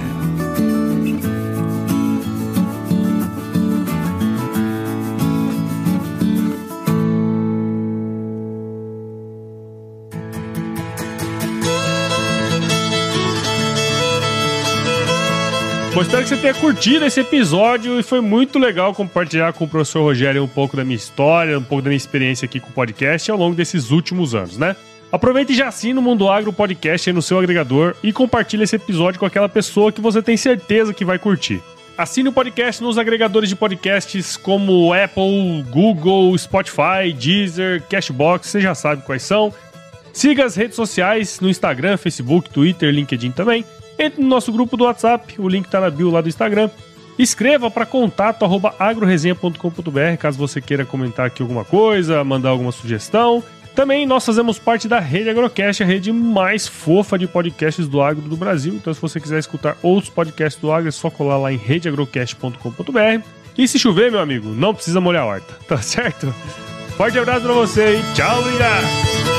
Bom, espero que você tenha curtido esse episódio e foi muito legal compartilhar com o professor Rogério um pouco da minha história, um pouco da minha experiência aqui com o podcast ao longo desses últimos anos, né? Aproveite e já assina o Mundo Agro Podcast aí no seu agregador e compartilhe esse episódio com aquela pessoa que você tem certeza que vai curtir. Assine o podcast nos agregadores de podcasts como Apple, Google, Spotify, Deezer, Castbox, você já sabe quais são. Siga as redes sociais no Instagram, Facebook, Twitter, LinkedIn também. Entre no nosso grupo do WhatsApp, o link tá na bio lá do Instagram. Escreva para contato@agroresenha.com.br caso você queira comentar aqui alguma coisa, mandar alguma sugestão. Também nós fazemos parte da Rede Agrocast, a rede mais fofa de podcasts do agro do Brasil. Então se você quiser escutar outros podcasts do agro, é só colar lá em redeagrocast.com.br. E se chover, meu amigo, não precisa molhar a horta, tá certo? Forte abraço pra você e tchau, linda!